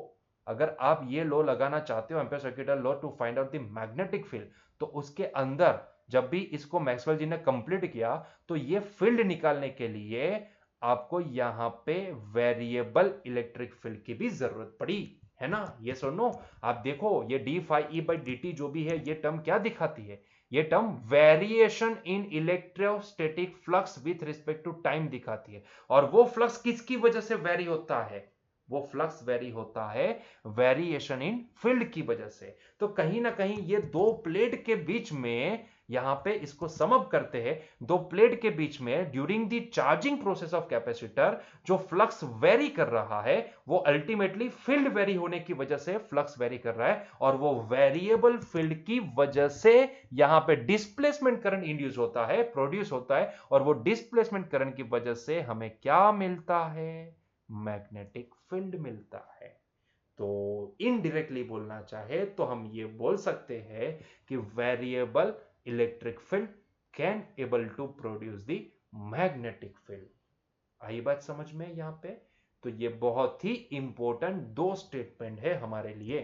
अगर आप ये लॉ लगाना चाहते हो, Ampere circuital law to find out the magnetic field, तो उसके अंदर जब भी इसको मैक्सवेल जी ने कंप्लीट किया, तो ये फील्ड निकालने के लिए आपको यहां पे वेरिएबल इलेक्ट्रिक फील्ड की भी जरूरत पड़ी, है ना। ये सुनो, आप देखो, ये D phi E by D T जो भी है, ये टर्म क्या दिखाती है? ये term variation in electrostatic flux with respect to time दिखाती है। और वो फ्लक्स किसकी वजह से वेरी होता है? वो फ्लक्स वेरी होता है वेरिएशन इन फील्ड की वजह से। तो कहीं ना कहीं ये दो प्लेट के बीच में, यहां पे इसको सम अप करते हैं, दो प्लेट के बीच में during the charging process of capacitor जो फ्लक्स वेरी कर रहा है, वो अल्टीमेटली फील्ड वेरी होने की वजह से फ्लक्स वेरी कर रहा है। और वो वेरिएबल फील्ड की वजह से यहां पे डिस्प्लेसमेंट करंट इंड्यूस होता है, प्रोड्यूस होता है। और वो डिस्प्लेसमेंट करंट की वजह से हमें क्या मिलता है? मैग्नेटिक फील्ड मिलता है। तो इनडायरेक्टली बोलना चाहे तो हम ये बोल सकते हैं कि variable electric field can able to produce the magnetic field. आई बात समझ में यहाँ पे? तो ये बहुत ही इंपॉर्टेंट दो स्टेटमेंट है हमारे लिए।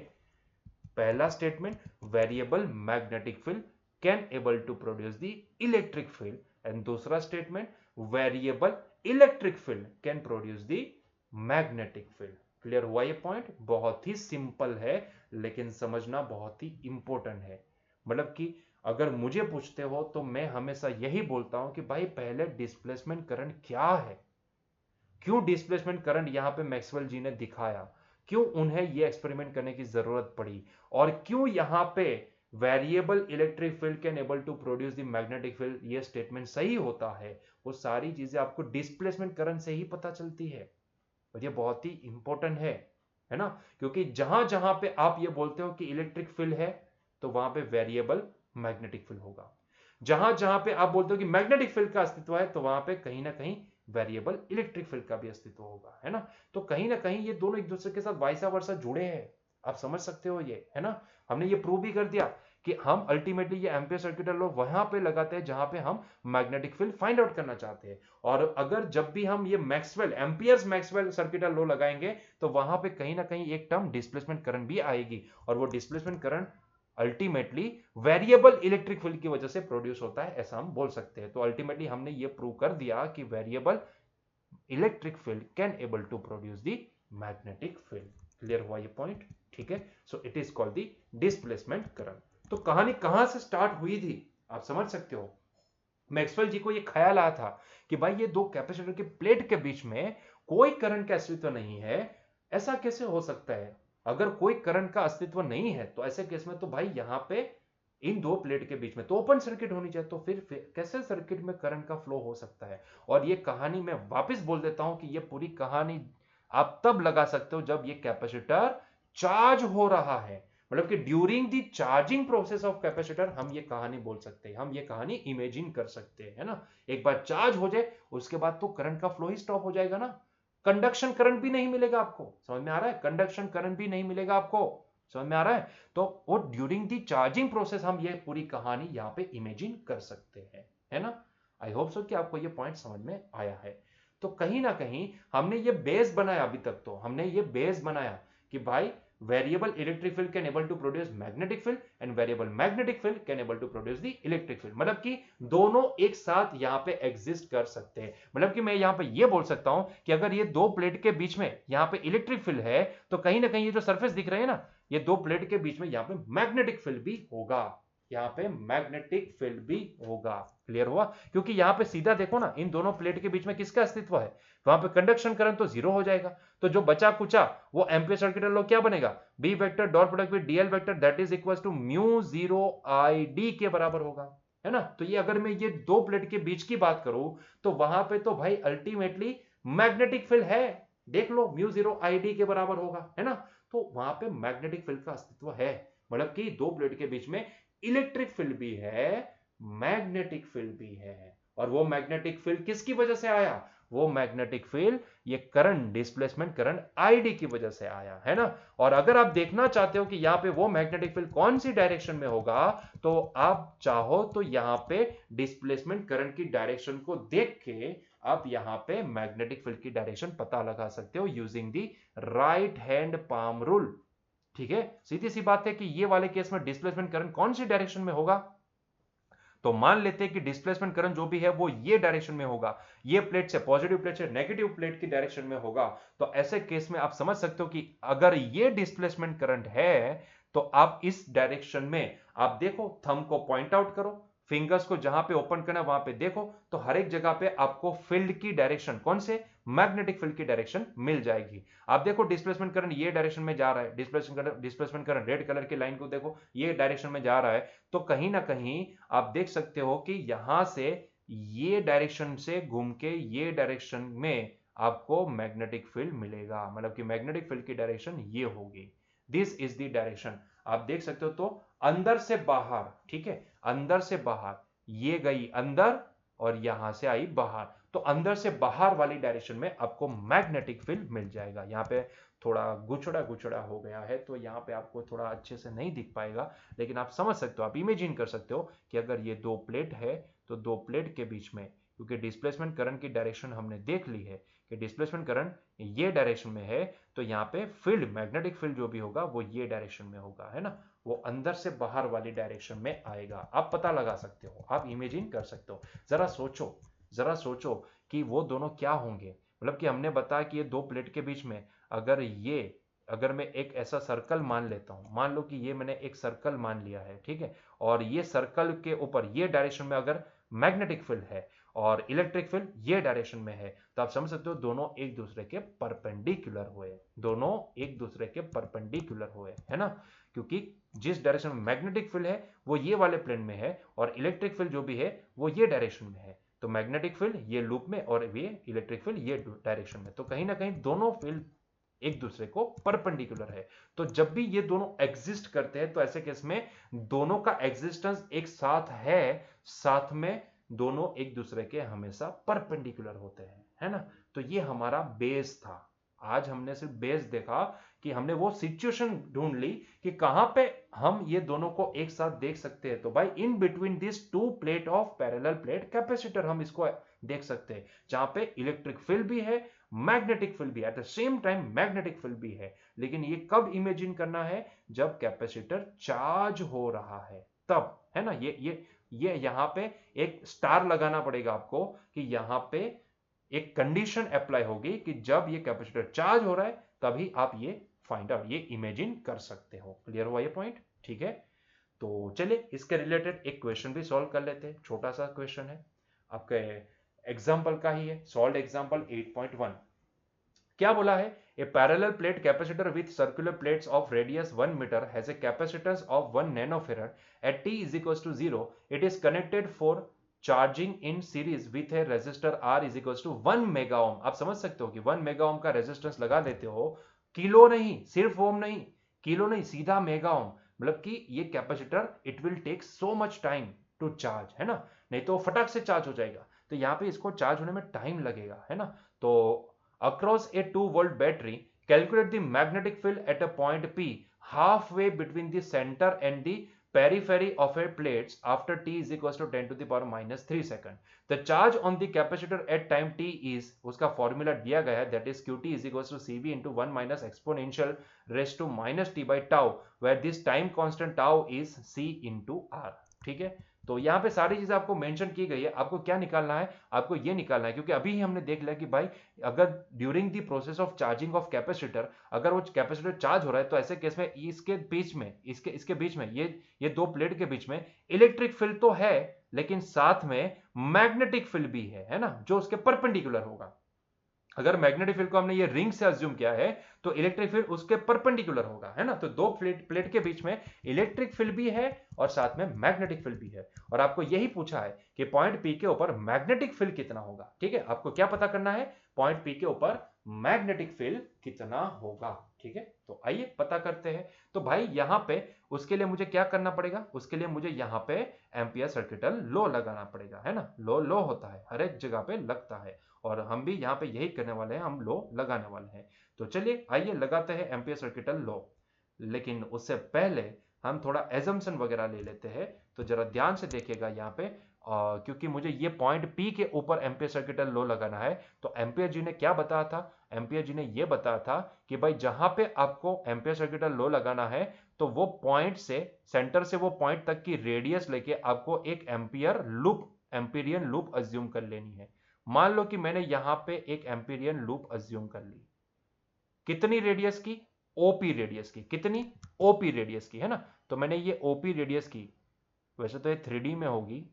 पहला statement, variable magnetic field can able to produce the electric field, and दूसरा statement, variable electric field can produce the magnetic field. Clear हुआ ये पॉइंट? बहुत ही सिंपल है लेकिन समझना बहुत ही इंपॉर्टेंट है। मतलब कि अगर मुझे पूछते हो तो मैं हमेशा यही बोलता हूं कि भाई पहले डिस्प्लेसमेंट करंट क्या है, क्यों डिस्प्लेसमेंट करंट यहां पे मैक्सवेल जी ने दिखाया, क्यों उन्हें यह एक्सपेरिमेंट करने की जरूरत पड़ी, और क्यों यहां पे variable electric field can able to produce the magnetic field ये स्टेटमेंट सही होता है, वो सारी चीजें आपको डिस्प्लेसमेंट करंट से ही पता चलती है। और ये बहुत ही इंपॉर्टेंट है ना, क्योंकि जहां जहां पे आप ये बोलते हो कि इलेक्ट्रिक फील्ड है तो वहां पे वेरिएबल मैग्नेटिक फील्ड होगा, जहां जहां पे आप बोलते हो कि मैग्नेटिक फील्ड का अस्तित्व है तो वहां पे कहीं ना कहीं वेरिएबल इलेक्ट्रिक फील्ड का भी अस्तित्व होगा, है ना। तो कहीं ना कहीं ये दोनों एक दूसरे के साथ वाइसा वर्सा जुड़े हैं, आप समझ सकते हो ये, है ना। हमने ये प्रूव भी कर दिया कि हम अल्टीमेटली ये एम्पियर सर्किट लॉ वहां पे लगाते हैं जहां पे हम मैग्नेटिक फील्ड फाइंड आउट करना चाहते हैं, और अगर जब भी हम ये मैक्सवेल सर्किट लॉ लगाएंगे तो वहां पे कहीं ना कहीं एक टर्म डिस्प्लेसमेंट करंट भी आएगी, और वो displacement current ultimately variable electric field की वजह से प्रोड्यूस होता है, ऐसा हम बोल सकते हैं। तो अल्टीमेटली हमने ये प्रूव कर दिया कि variable electric field can able to produce the magnetic field. Clear हुआ ये पॉइंट? ठीक है, so it is called the displacement current. तो कहानी कहां से स्टार्ट हुई थी आप समझ सकते हो। मैक्सवेल जी को ये ख्याल आया था कि भाई ये दो कैपेसिटर के प्लेट के बीच में कोई करंट का अस्तित्व नहीं है, ऐसा कैसे हो सकता है? अगर कोई करंट का अस्तित्व नहीं है तो ऐसे केस में तो भाई यहां पे इन दो प्लेट के बीच में तो ओपन सर्किट होनी चाहिए, तो फिर कैसे सर्किट में करंट का फ्लो हो सकता है? और ये कहानी मैं वापस बोल देता हूं कि ये पूरी कहानी आप तब लगा सकते हो जब ये कैपेसिटर चार्ज हो रहा है, मतलब कि during the charging process of capacitor हम ये कहानी बोल सकते हैं, हम ये कहानी इमेजिन कर सकते हैं, है ना। एक बार चार्ज हो जाए उसके बाद तो करंट का फ्लो ही स्टॉप हो जाएगा ना, कंडक्शन करंट भी नहीं मिलेगा आपको, समझ में आ रहा है? कंडक्शन करंट भी नहीं मिलेगा आपको, समझ में आ रहा है? तो वो ड्यूरिंग दी चार्जिंग प्रोसेस हम ये पूरी कहानी यहां पे इमेजिन कर सकते हैं, है ना। आई होप सो कि आपको ये पॉइंट समझ में आया है। तो कहीं ना कहीं हमने ये बेस बनाया, अभी तक तो हमने ये बेस बनाया कि भाई variable electric field can able to produce magnetic field and variable magnetic field can able to produce the electric field, मतलब कि दोनों एक साथ यहां पे एग्जिस्ट कर सकते हैं। मतलब कि मैं यहां पे ये बोल सकता हूं कि अगर ये दो प्लेट के बीच में यहां पे इलेक्ट्रिक फील्ड है तो कहीं ना कहीं ये जो सरफेस दिख रहे हैं ना, ये दो प्लेट के बीच में यहां पे मैग्नेटिक फील्ड भी होगा, यहां पे मैग्नेटिक फील्ड भी होगा। क्लियर हुआ? क्योंकि यहां पे सीधा देखो ना, इन दोनों प्लेट के बीच में किसका अस्तित्व है? वहां पे कंडक्शन करंट तो जीरो हो जाएगा, तो जो बचा कुचा वो एम्पियर सर्किट लॉ क्या बनेगा? B vector dot product with DL vector that is equal to mu zero I D के बराबर होगा, है ना। तो ये अगर मैं ये दो प्लेट के बीच की बात करूं तो वहां पे तो भाई अल्टीमेटली मैग्नेटिक फील्ड है, देख लो म्यू जीरो आई डी के बराबर होगा, है ना। तो वहां पे मैग्नेटिक फील्ड का अस्तित्व है, मतलब कि दो प्लेट के बीच में इलेक्ट्रिक फील्ड भी है, मैग्नेटिक फील्ड भी है। और वो मैग्नेटिक फील्ड किसकी वजह से आया? वो मैग्नेटिक फील्ड ये करंट, डिस्प्लेसमेंट करंट आईडी की वजह से आया, है ना। और अगर आप देखना चाहते हो कि यहां पे वो मैग्नेटिक फील्ड कौन सी डायरेक्शन में होगा, तो आप चाहो तो यहां पे डिस्प्लेसमेंट करंट की डायरेक्शन को देख के आप यहां पे मैग्नेटिक फील्ड की डायरेक्शन पता लगा सकते हो using the right hand palm rule. ठीक है, सीधी सी बात है कि ये वाले केस में डिस्प्लेसमेंट करंट कौन सी डायरेक्शन में होगा? तो मान लेते हैं कि डिस्प्लेसमेंट करंट जो भी है वो ये डायरेक्शन में होगा, ये प्लेट से पॉजिटिव प्लेट से नेगेटिव प्लेट की डायरेक्शन में होगा। तो ऐसे केस में आप समझ सकते हो कि अगर ये डिस्प्लेसमेंट करंट है तो आप इस डायरेक्शन में, आप देखो थंब को पॉइंट आउट करो, फिंगर्स को जहां पे ओपन करना वहां पे देखो, तो हर एक जगह पे आपको फील्ड की डायरेक्शन कौन से? मैग्नेटिक फील्ड की डायरेक्शन मिल जाएगी। आप देखो डिस्प्लेसमेंट करंट ये डायरेक्शन में जा रहा है, डिस्प्लेसमेंट करंट रेड कलर की लाइन को देखो ये डायरेक्शन में जा रहा है, तो कहीं ना कहीं आप देख सकते हो कि यहां से ये डायरेक्शन से घूम के ये डायरेक्शन में आपको मैग्नेटिक फील्ड मिलेगा, मतलब कि मैग्नेटिक फील्ड की डायरेक्शन ये होगी, दिस इज द डायरेक्शन। आप देख सकते हो, तो अंदर से बाहर, ठीक है, अंदर से बाहर ये गई अंदर और यहां से आई बाहर, तो अंदर से बाहर वाली डायरेक्शन में आपको मैग्नेटिक फील्ड मिल जाएगा। यहां पे थोड़ा गुचड़ा गुचड़ा हो गया है तो यहां पे आपको थोड़ा अच्छे से नहीं दिख पाएगा, लेकिन आप समझ सकते हो, आप इमेजिन कर सकते हो कि अगर ये दो प्लेट है तो दो प्लेट के बीच में क्योंकि डिस्प्लेसमेंट करंट की डायरेक्शन हमने देख ली है कि डिस्प्लेसमेंट करंट ये डायरेक्शन में है, तो यहाँ पे फील्ड, मैग्नेटिक फील्ड जो भी होगा वो ये डायरेक्शन में होगा, है ना, वो अंदर से बाहर वाली डायरेक्शन में आएगा। आप पता लगा सकते हो, आप इमेजिन कर सकते हो। जरा सोचो कि वो दोनों क्या होंगे। मतलब कि हमने बताया कि ये दो प्लेट के बीच में अगर मैं एक ऐसा सर्कल मान लेता हूं, मान लो कि ये मैंने एक सर्कल मान लिया है, ठीक है, और ये सर्कल के ऊपर ये डायरेक्शन में अगर मैग्नेटिक फील्ड है और इलेक्ट्रिक फील्ड ये डायरेक्शन में है, तो आप समझ सकते हो दोनों एक दूसरे के परपेंडिकुलर हुए, दोनों एक दूसरे के परपेंडिकुलर हुए, है ना, क्योंकि जिस डायरेक्शन में मैग्नेटिक फील्ड है वो ये वाले प्लेन में है और इलेक्ट्रिक फील्ड जो भी है वो ये डायरेक्शन में है। तो मैग्नेटिक फील्ड ये लूप में और ये इलेक्ट्रिक फील्ड ये डायरेक्शन में, तो कहीं ना कहीं दोनों फील्ड एक दूसरे को परपेंडिकुलर है। तो जब भी ये दोनों एग्जिस्ट करते हैं तो ऐसे केस में दोनों का एग्जिस्टेंस एक साथ है, साथ में दोनों एक दूसरे के हमेशा परपेंडिकुलर होते हैं, है ना। तो ये हमारा बेस था। आज हमने सिर्फ बेस देखा कि हमने वो सिचुएशन ढूंढ ली कि कहां पे हम ये दोनों को एक साथ देख सकते हैं। तो भाई in between this two plate of parallel plate capacitor हम इसको देख सकते हैं, जहां पे इलेक्ट्रिक फील्ड भी है, मैग्नेटिक फील्ड भी, at the same time magnetic field भी है। लेकिन ये कब इमेजिन करना है, जब कैपेसिटर चार्ज हो रहा है तब, है ना। ये यहां पे एक स्टार लगाना पड़ेगा आपको कि यहां पे एक कंडीशन अप्लाई होगी कि जब ये कैपेसिटर चार्ज हो रहा है तभी आप ये फाइंड आउट, ये इमेजिन कर सकते हो। क्लियर हुआ ये पॉइंट? ठीक है, तो चलिए इसके रिलेटेड एक क्वेश्चन भी सॉल्व कर लेते हैं। छोटा सा क्वेश्चन है, आपके एग्जाम्पल का ही है, सॉल्व एग्जाम्पल 8.1। क्या बोला है, a parallel plate capacitor with circular plates of radius 1 metre has a capacitance of 1 nanofarad at t is equal to 0 it is connected for charging in series with a resistor R is equal to 1 mega ohm. आप समझ सकते हो कि 1 mega ओम का resistance लगा देते हो, kilo नहीं, सिर्फ ओम नहीं, किलो नहीं, सीधा मेगा ओम। मतलब कि ये capacitor it will take so much time to charge, है ना, नहीं तो फटाक से चार्ज हो जाएगा। तो यहाँ पे इसको चार्ज होने में टाइम लगेगा, है ना। तो across a 2-volt battery, calculate the magnetic field at a point P halfway between the center and the periphery of a plates after t is equals to 10 to the power minus 3 second. The charge on the capacitor at time t is, उसका formula दिया गया है, that is qt is equals to cv into 1 minus exponential raised to minus t by tau, where this time constant tau is c into r। ठीक है, तो यहाँ पे सारी चीजें आपको मेंशन की गई है। आपको क्या निकालना है, आपको ये निकालना है, क्योंकि अभी ही हमने देख लिया कि भाई अगर during the process of charging of capacitor अगर वो कैपेसिटर चार्ज हो रहा है तो ऐसे केस में इसके बीच में इसके बीच में ये दो प्लेट के बीच में इलेक्ट्रिक फील्ड तो है, लेकिन साथ में मैग्नेटिक फील्ड भी है ना, जो उसके परपेंडिकुलर होगा। अगर मैग्नेटिक फील्ड को हमने ये रिंग से अज्यूम किया है तो इलेक्ट्रिक फील्ड उसके परपेंडिकुलर होगा, है ना। तो दो प्लेट के बीच में इलेक्ट्रिक फील्ड भी है और साथ में मैग्नेटिक फील्ड भी है, और आपको यही पूछा है कि पॉइंट पी के ऊपर मैग्नेटिक फील्ड कितना होगा। ठीक है, आपको क्या पता करना है, पॉइंट पी के ऊपर मैग्नेटिक फील्ड कितना होगा। ठीक है, तो आइए पता करते हैं। तो भाई यहां पे उसके लिए मुझे क्या करना पड़ेगा, उसके लिए मुझे यहां पे एम्पियर सर्किटल लॉ लगाना पड़ेगा, है ना। लॉ होता है, हर एक जगह पे लगता है, और हम भी यहाँ पे यही करने वाले हैं, हम लॉ लगाने वाले हैं। तो चलिए आइए लगाते हैं एम्पियर सर्किटल लॉ। लेकिन उससे पहले हम थोड़ा एजम्पशन वगैरह ले लेते हैं। तो जरा ध्यान से देखिएगा यहाँ पे, क्योंकि मुझे ये पॉइंट पी के ऊपर एम्पियर सर्किटल लॉ लगाना है। तो एम्पियर जी ने क्या बताया था, एम्पियर जी ने ये बताया था कि भाई जहां पे आपको एम्पियर सर्किटल लॉ लगाना है तो वो पॉइंट से, सेंटर से वो पॉइंट तक की रेडियस लेके आपको एक एम्पीरियन लूप अज्यूम कर लेनी है। मान लो कि मैंने यहां पे एक एम्पीरियन लूप अज्यूम कर ली, कितनी रेडियस की, ओपी रेडियस की, कितनी, ओपी रेडियस की, है ना। तो मैंने ये ओपी रेडियस की, वैसे तो ये 3D में होगी,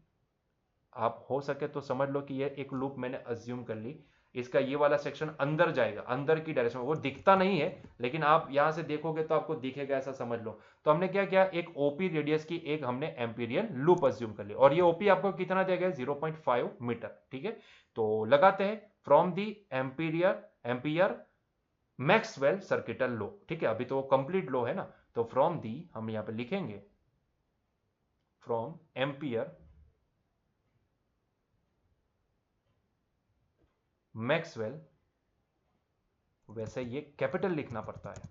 आप हो सके तो समझ लो कि ये एक लूप मैंने अज्यूम कर ली। इसका ये वाला सेक्शन अंदर जाएगा, अंदर की डायरेक्शन में, वो दिखता नहीं है लेकिन आप यहां से देखोगे तो आपको दिखेगा, ऐसा समझ लो। तो हमने क्या किया, एक ओपी रेडियस की एक हमने एम्पीरियन लूप अज्यूम कर ली, और ये ओपी आपको कितना दिया गया, 0.5 मीटर। ठीक है, तो लगाते हैं from the ampere Maxwell circuital law. ठीक है, अभी तो कंप्लीट लॉ है ना, तो फ्रॉम दी हम यहां पे लिखेंगे फ्रॉम एम्पियर मैक्सवेल, वैसे ये कैपिटल लिखना पड़ता है,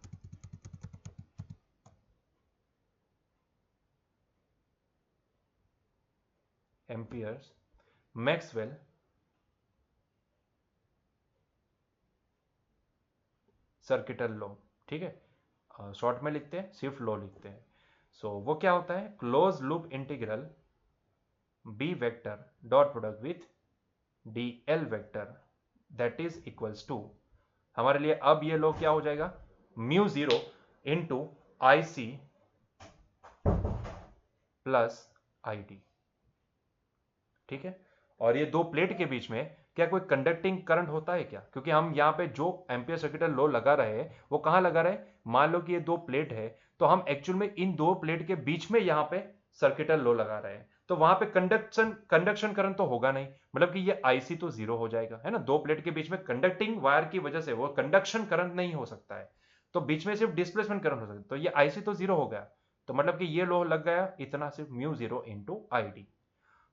एम्पियर्स मैक्सवेल सर्किटल लॉ, ठीक है, शॉर्ट में लिखते हैं, स्विफ्ट लॉ लिखते हैं। सो वो क्या होता है, close loop integral B vector dot product with D L vector that is equals to, हमारे लिए अब ये लॉ क्या हो जाएगा, mu zero into I C plus I D, ठीक है। और ये दो प्लेट के बीच में क्या कोई कंडक्टिंग करंट होता है क्या, क्योंकि हम यहाँ पे जो एम्पियर सर्किटल लॉ लगा रहे हैं वो कहाँ लगा रहे हैं, मान लो कि ये दो प्लेट है तो हम एक्चुअल में इन दो प्लेट के बीच में यहाँ पे सर्किटल लॉ लगा रहे हैं, तो वहां पे कंडक्शन करंट तो होगा नहीं, मतलब कि ये आईसी तो जीरो हो जाएगा, है ना। दो प्लेट के बीच में कंडक्टिंग वायर की वजह से वो कंडक्शन करंट नहीं हो सकता है, तो बीच में सिर्फ डिस्प्लेसमेंट करंट हो सकता है, तो ये आईसी तो जीरो हो गया, तो मतलब कि ये लॉ लग गया इतना, सिर्फ mu zero into I D.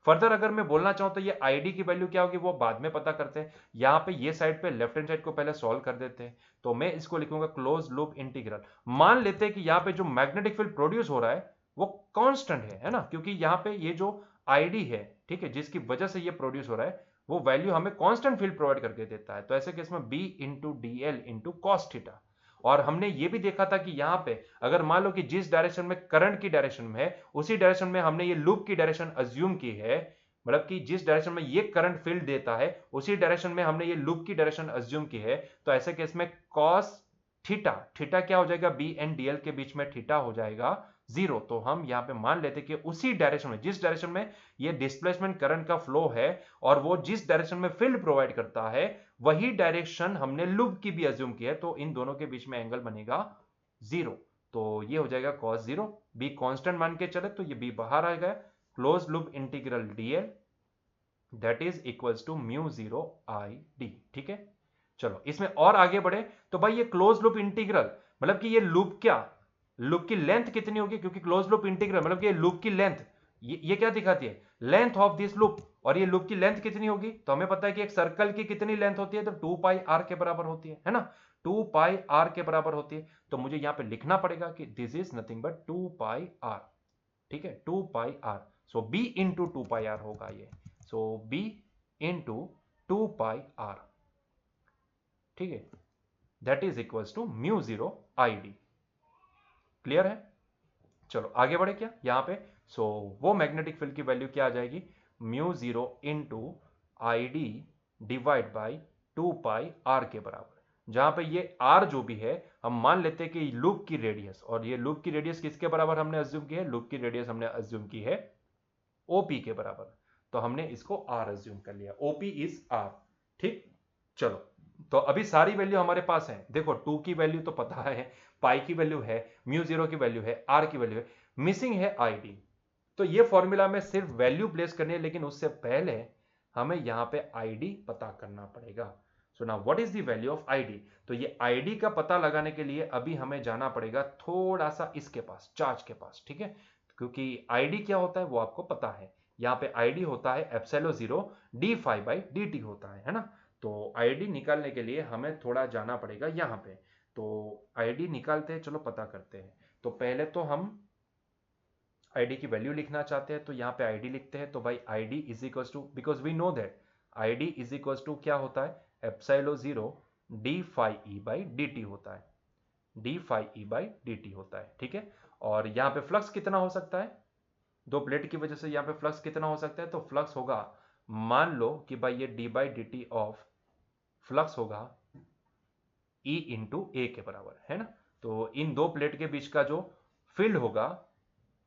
Further अगर मैं बोलना चाहूं तो ये आईडी की वैल्यू क्या होगी वो बाद में पता करते हैं, यहां पे ये साइड पे लेफ्ट हैंड साइड को पहले सॉल्व कर देते हैं, तो मैं इसको लिखूंगा क्लोज लूप इंटीग्रल। मान लेते हैं कि यहां पे जो मैग्नेटिक फील्ड प्रोड्यूस हो रहा है वो कांस्टेंट है ना, क्योंकि यहां पे ये जो आईडी है, ठीक है, जिसकी वजह से ये प्रोड्यूस हो रहा है वो वैल्यू हमें कांस्टेंट फील्ड प्रोवाइड करके देता है, तो ऐसे केस में B into D L into cos theta. और हमने ये भी देखा था कि यहां पे अगर मान लो कि जिस डायरेक्शन में करंट की डायरेक्शन में है उसी डायरेक्शन में हमने ये लूप की डायरेक्शन अज्यूम की है, मतलब कि जिस डायरेक्शन में ये करंट फील्ड देता है उसी डायरेक्शन में हमने ये लूप की डायरेक्शन अज्यूम की है, तो ऐसे केस में कॉस थीटा, थीटा क्या हो जाएगा, बी एंड डीएल के बीच में थीटा हो जाएगा जीरो। तो हम यहां पे मान लेते कि उसी डायरेक्शन में, जिस डायरेक्शन में ये डिस्प्लेसमेंट करंट का फ्लो है और वो जिस डायरेक्शन में फील्ड प्रोवाइड करता है वही डायरेक्शन हमने लूप की भी अज्यूम की है, तो इन दोनों के बीच में एंगल बनेगा जीरो, तो ये हो जाएगा कॉस जीरो। बी कांस्टेंट मान के चले तो ये बी बाहर आ गया, close loop integral DL that is equals to mu zero I D, ठीक है। चलो इसमें और आगे बढ़े तो भाई ये क्लोज लूप इंटीग्रल मतलब कि ये लूप क्या, लूप की लेंथ कितनी होगी, क्योंकि क्लोज लूप इंटीग्रल मतलब कि ये लूप की लेंथ, ये क्या दिखाती है, लेंथ ऑफ दिस लूप, और ये लूप की लेंथ कितनी होगी, तो हमें पता है कि एक सर्कल की कितनी लेंथ होती है, तो 2 पाई आर के बराबर होती है ना, 2 पाई आर के बराबर होती है, तो मुझे यहां पे लिखना पड़ेगा कि this is nothing but 2 pi r, ठीक है, 2 pi r, so B into 2 pi r होगा ये, so B into 2 pi r, ठीक है, that is equals to mu zero I d. Clear है, चलो आगे बढ़े क्या यहां पे, सो वो मैग्नेटिक फील्ड की वैल्यू क्या आ जाएगी, mu zero into I D divide by 2 pi R के बराबर, जहां पे ये आर जो भी है हम मान लेते हैं कि लूप की रेडियस, और ये लूप की रेडियस किसके बराबर हमने अज्यूम की है, लूप की रेडियस हमने अज्यूम की है ओपी के बराबर, तो हमने इसको आर अज्यूम कर लिया, ओपी इज आर, ठीक। चलो तो अभी सारी वैल्यू हमारे पास है, देखो 2 की वैल्यू तो पता है, पाई की वैल्यू है, म्यू जीरो की वैल्यू है, आर की वैल्यू है, मिसिंग है आईडी, तो ये फॉर्मूला में सिर्फ वैल्यू प्लेस करनी है, लेकिन उससे पहले हमें यहां पे आईडी पता करना पड़ेगा। So now what is the value of ID, तो ये आईडी का पता लगाने के लिए अभी हमें जाना पड़ेगा थोड़ा सा इसके पास, चार्ज के पास, ठीक है, क्योंकि आईडी क्या होता है वो आपको पता है, यहाँ पे आईडी होता है epsilon zero D phi by D T होता है ना, तो आईडी निकालने के लिए हमें थोड़ा जाना पड़ेगा यहाँ पे, तो आईडी निकालते हैं, चलो पता करते हैं। तो पहले तो हम आईडी की वैल्यू लिखना चाहते हैं, तो यहाँ पे आईडी लिखते हैं, तो भाई ID is equals to, because we know that ID is equals to क्या होता है, epsilon zero D phi E by D T होता है, D phi E by D T होता है, ठीक है। और यहाँ पे फ्लक्स कितना हो सकता है, दो प्लेट की वजह से यहाँ पे फ्लक्स कितना हो सकता है, तो फ्लक्स होगा, मान लो कि भाई ये D by D T of flux होगा ई इंटू ए के बराबर, है ना, तो इन दो प्लेट के बीच का जो फील्ड होगा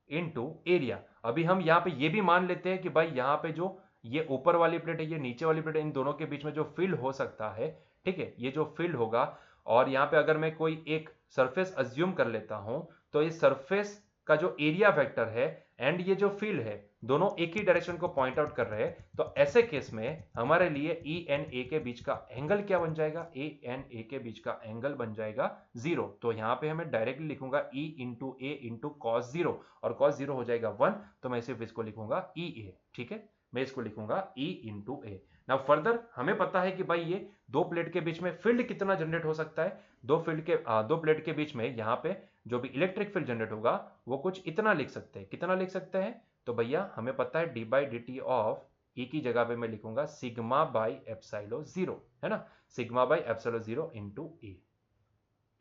इनटू एरिया। अभी हम यहाँ पे ये भी मान लेते हैं कि भाई यहाँ पे जो ये ऊपर वाली प्लेट है, ये नीचे वाली प्लेट है, इन दोनों के बीच में जो फील्ड हो सकता है, ठीक है, ये जो फील्ड होगा, और यहाँ पे अगर मैं कोई एक सरफेस अज्यूम कर लेता हूं, तो इस सरफेस का जो एरिया वेक्टर है एंड ये जो फील्ड है दोनों एक ही डायरेक्शन को पॉइंट आउट कर रहे हैं, तो ऐसे केस में हमारे लिए ई एन ए के बीच का एंगल क्या बन जाएगा, ए एन ए के बीच का एंगल बन जाएगा जीरो, तो यहाँ पे हमें डायरेक्टली लिखूंगा ई इंटू ए इंटू कॉस जीरो, और कॉस जीरो हो जाएगा 1, तो मैं सिर्फ इसको लिखूंगा ई ए, ठीक है, मैं इसको लिखूंगा ई इंटू ए। नाउ फर्दर हमें पता है कि भाई ये दो प्लेट के बीच में फील्ड कितना जनरेट हो सकता है, दो प्लेट के बीच में यहाँ पे जो भी इलेक्ट्रिक फील्ड जनरेट होगा वो कुछ इतना लिख सकते हैं, कितना लिख सकते हैं, तो भैया हमें पता है d by D T of E की जगह पे मैं लिखूंगा सिग्मा बाई एप्सिलॉन जीरो, है ना, sigma by epsilon zero into A,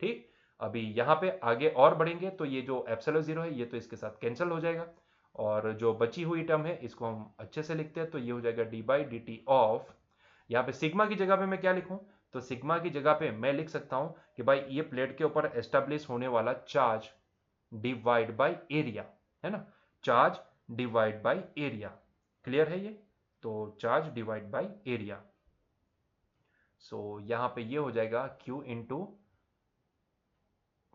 ठीक, अभी यहाँ पे आगे और बढ़ेंगे तो ये जो एप्सिलॉन जीरो है ये तो इसके साथ कैंसिल हो जाएगा, और जो बची हुई टर्म है इसको हम अच्छे से लिखते हैं, तो ये हो जाएगा D by D T of, यहाँ पे सिग्मा की जगह पे मैं क्या लिखूं, तो सिग्मा की जगह पे मैं लिख सकता हूं कि भाई ये प्लेट के ऊपर एस्टेब्लिश होने वाला चार्ज डिवाइड बाय एरिया, है ना, charge divide by area, clear है ये, तो चार्ज डिवाइड बाय एरिया, सो यहां पे ये हो जाएगा Q into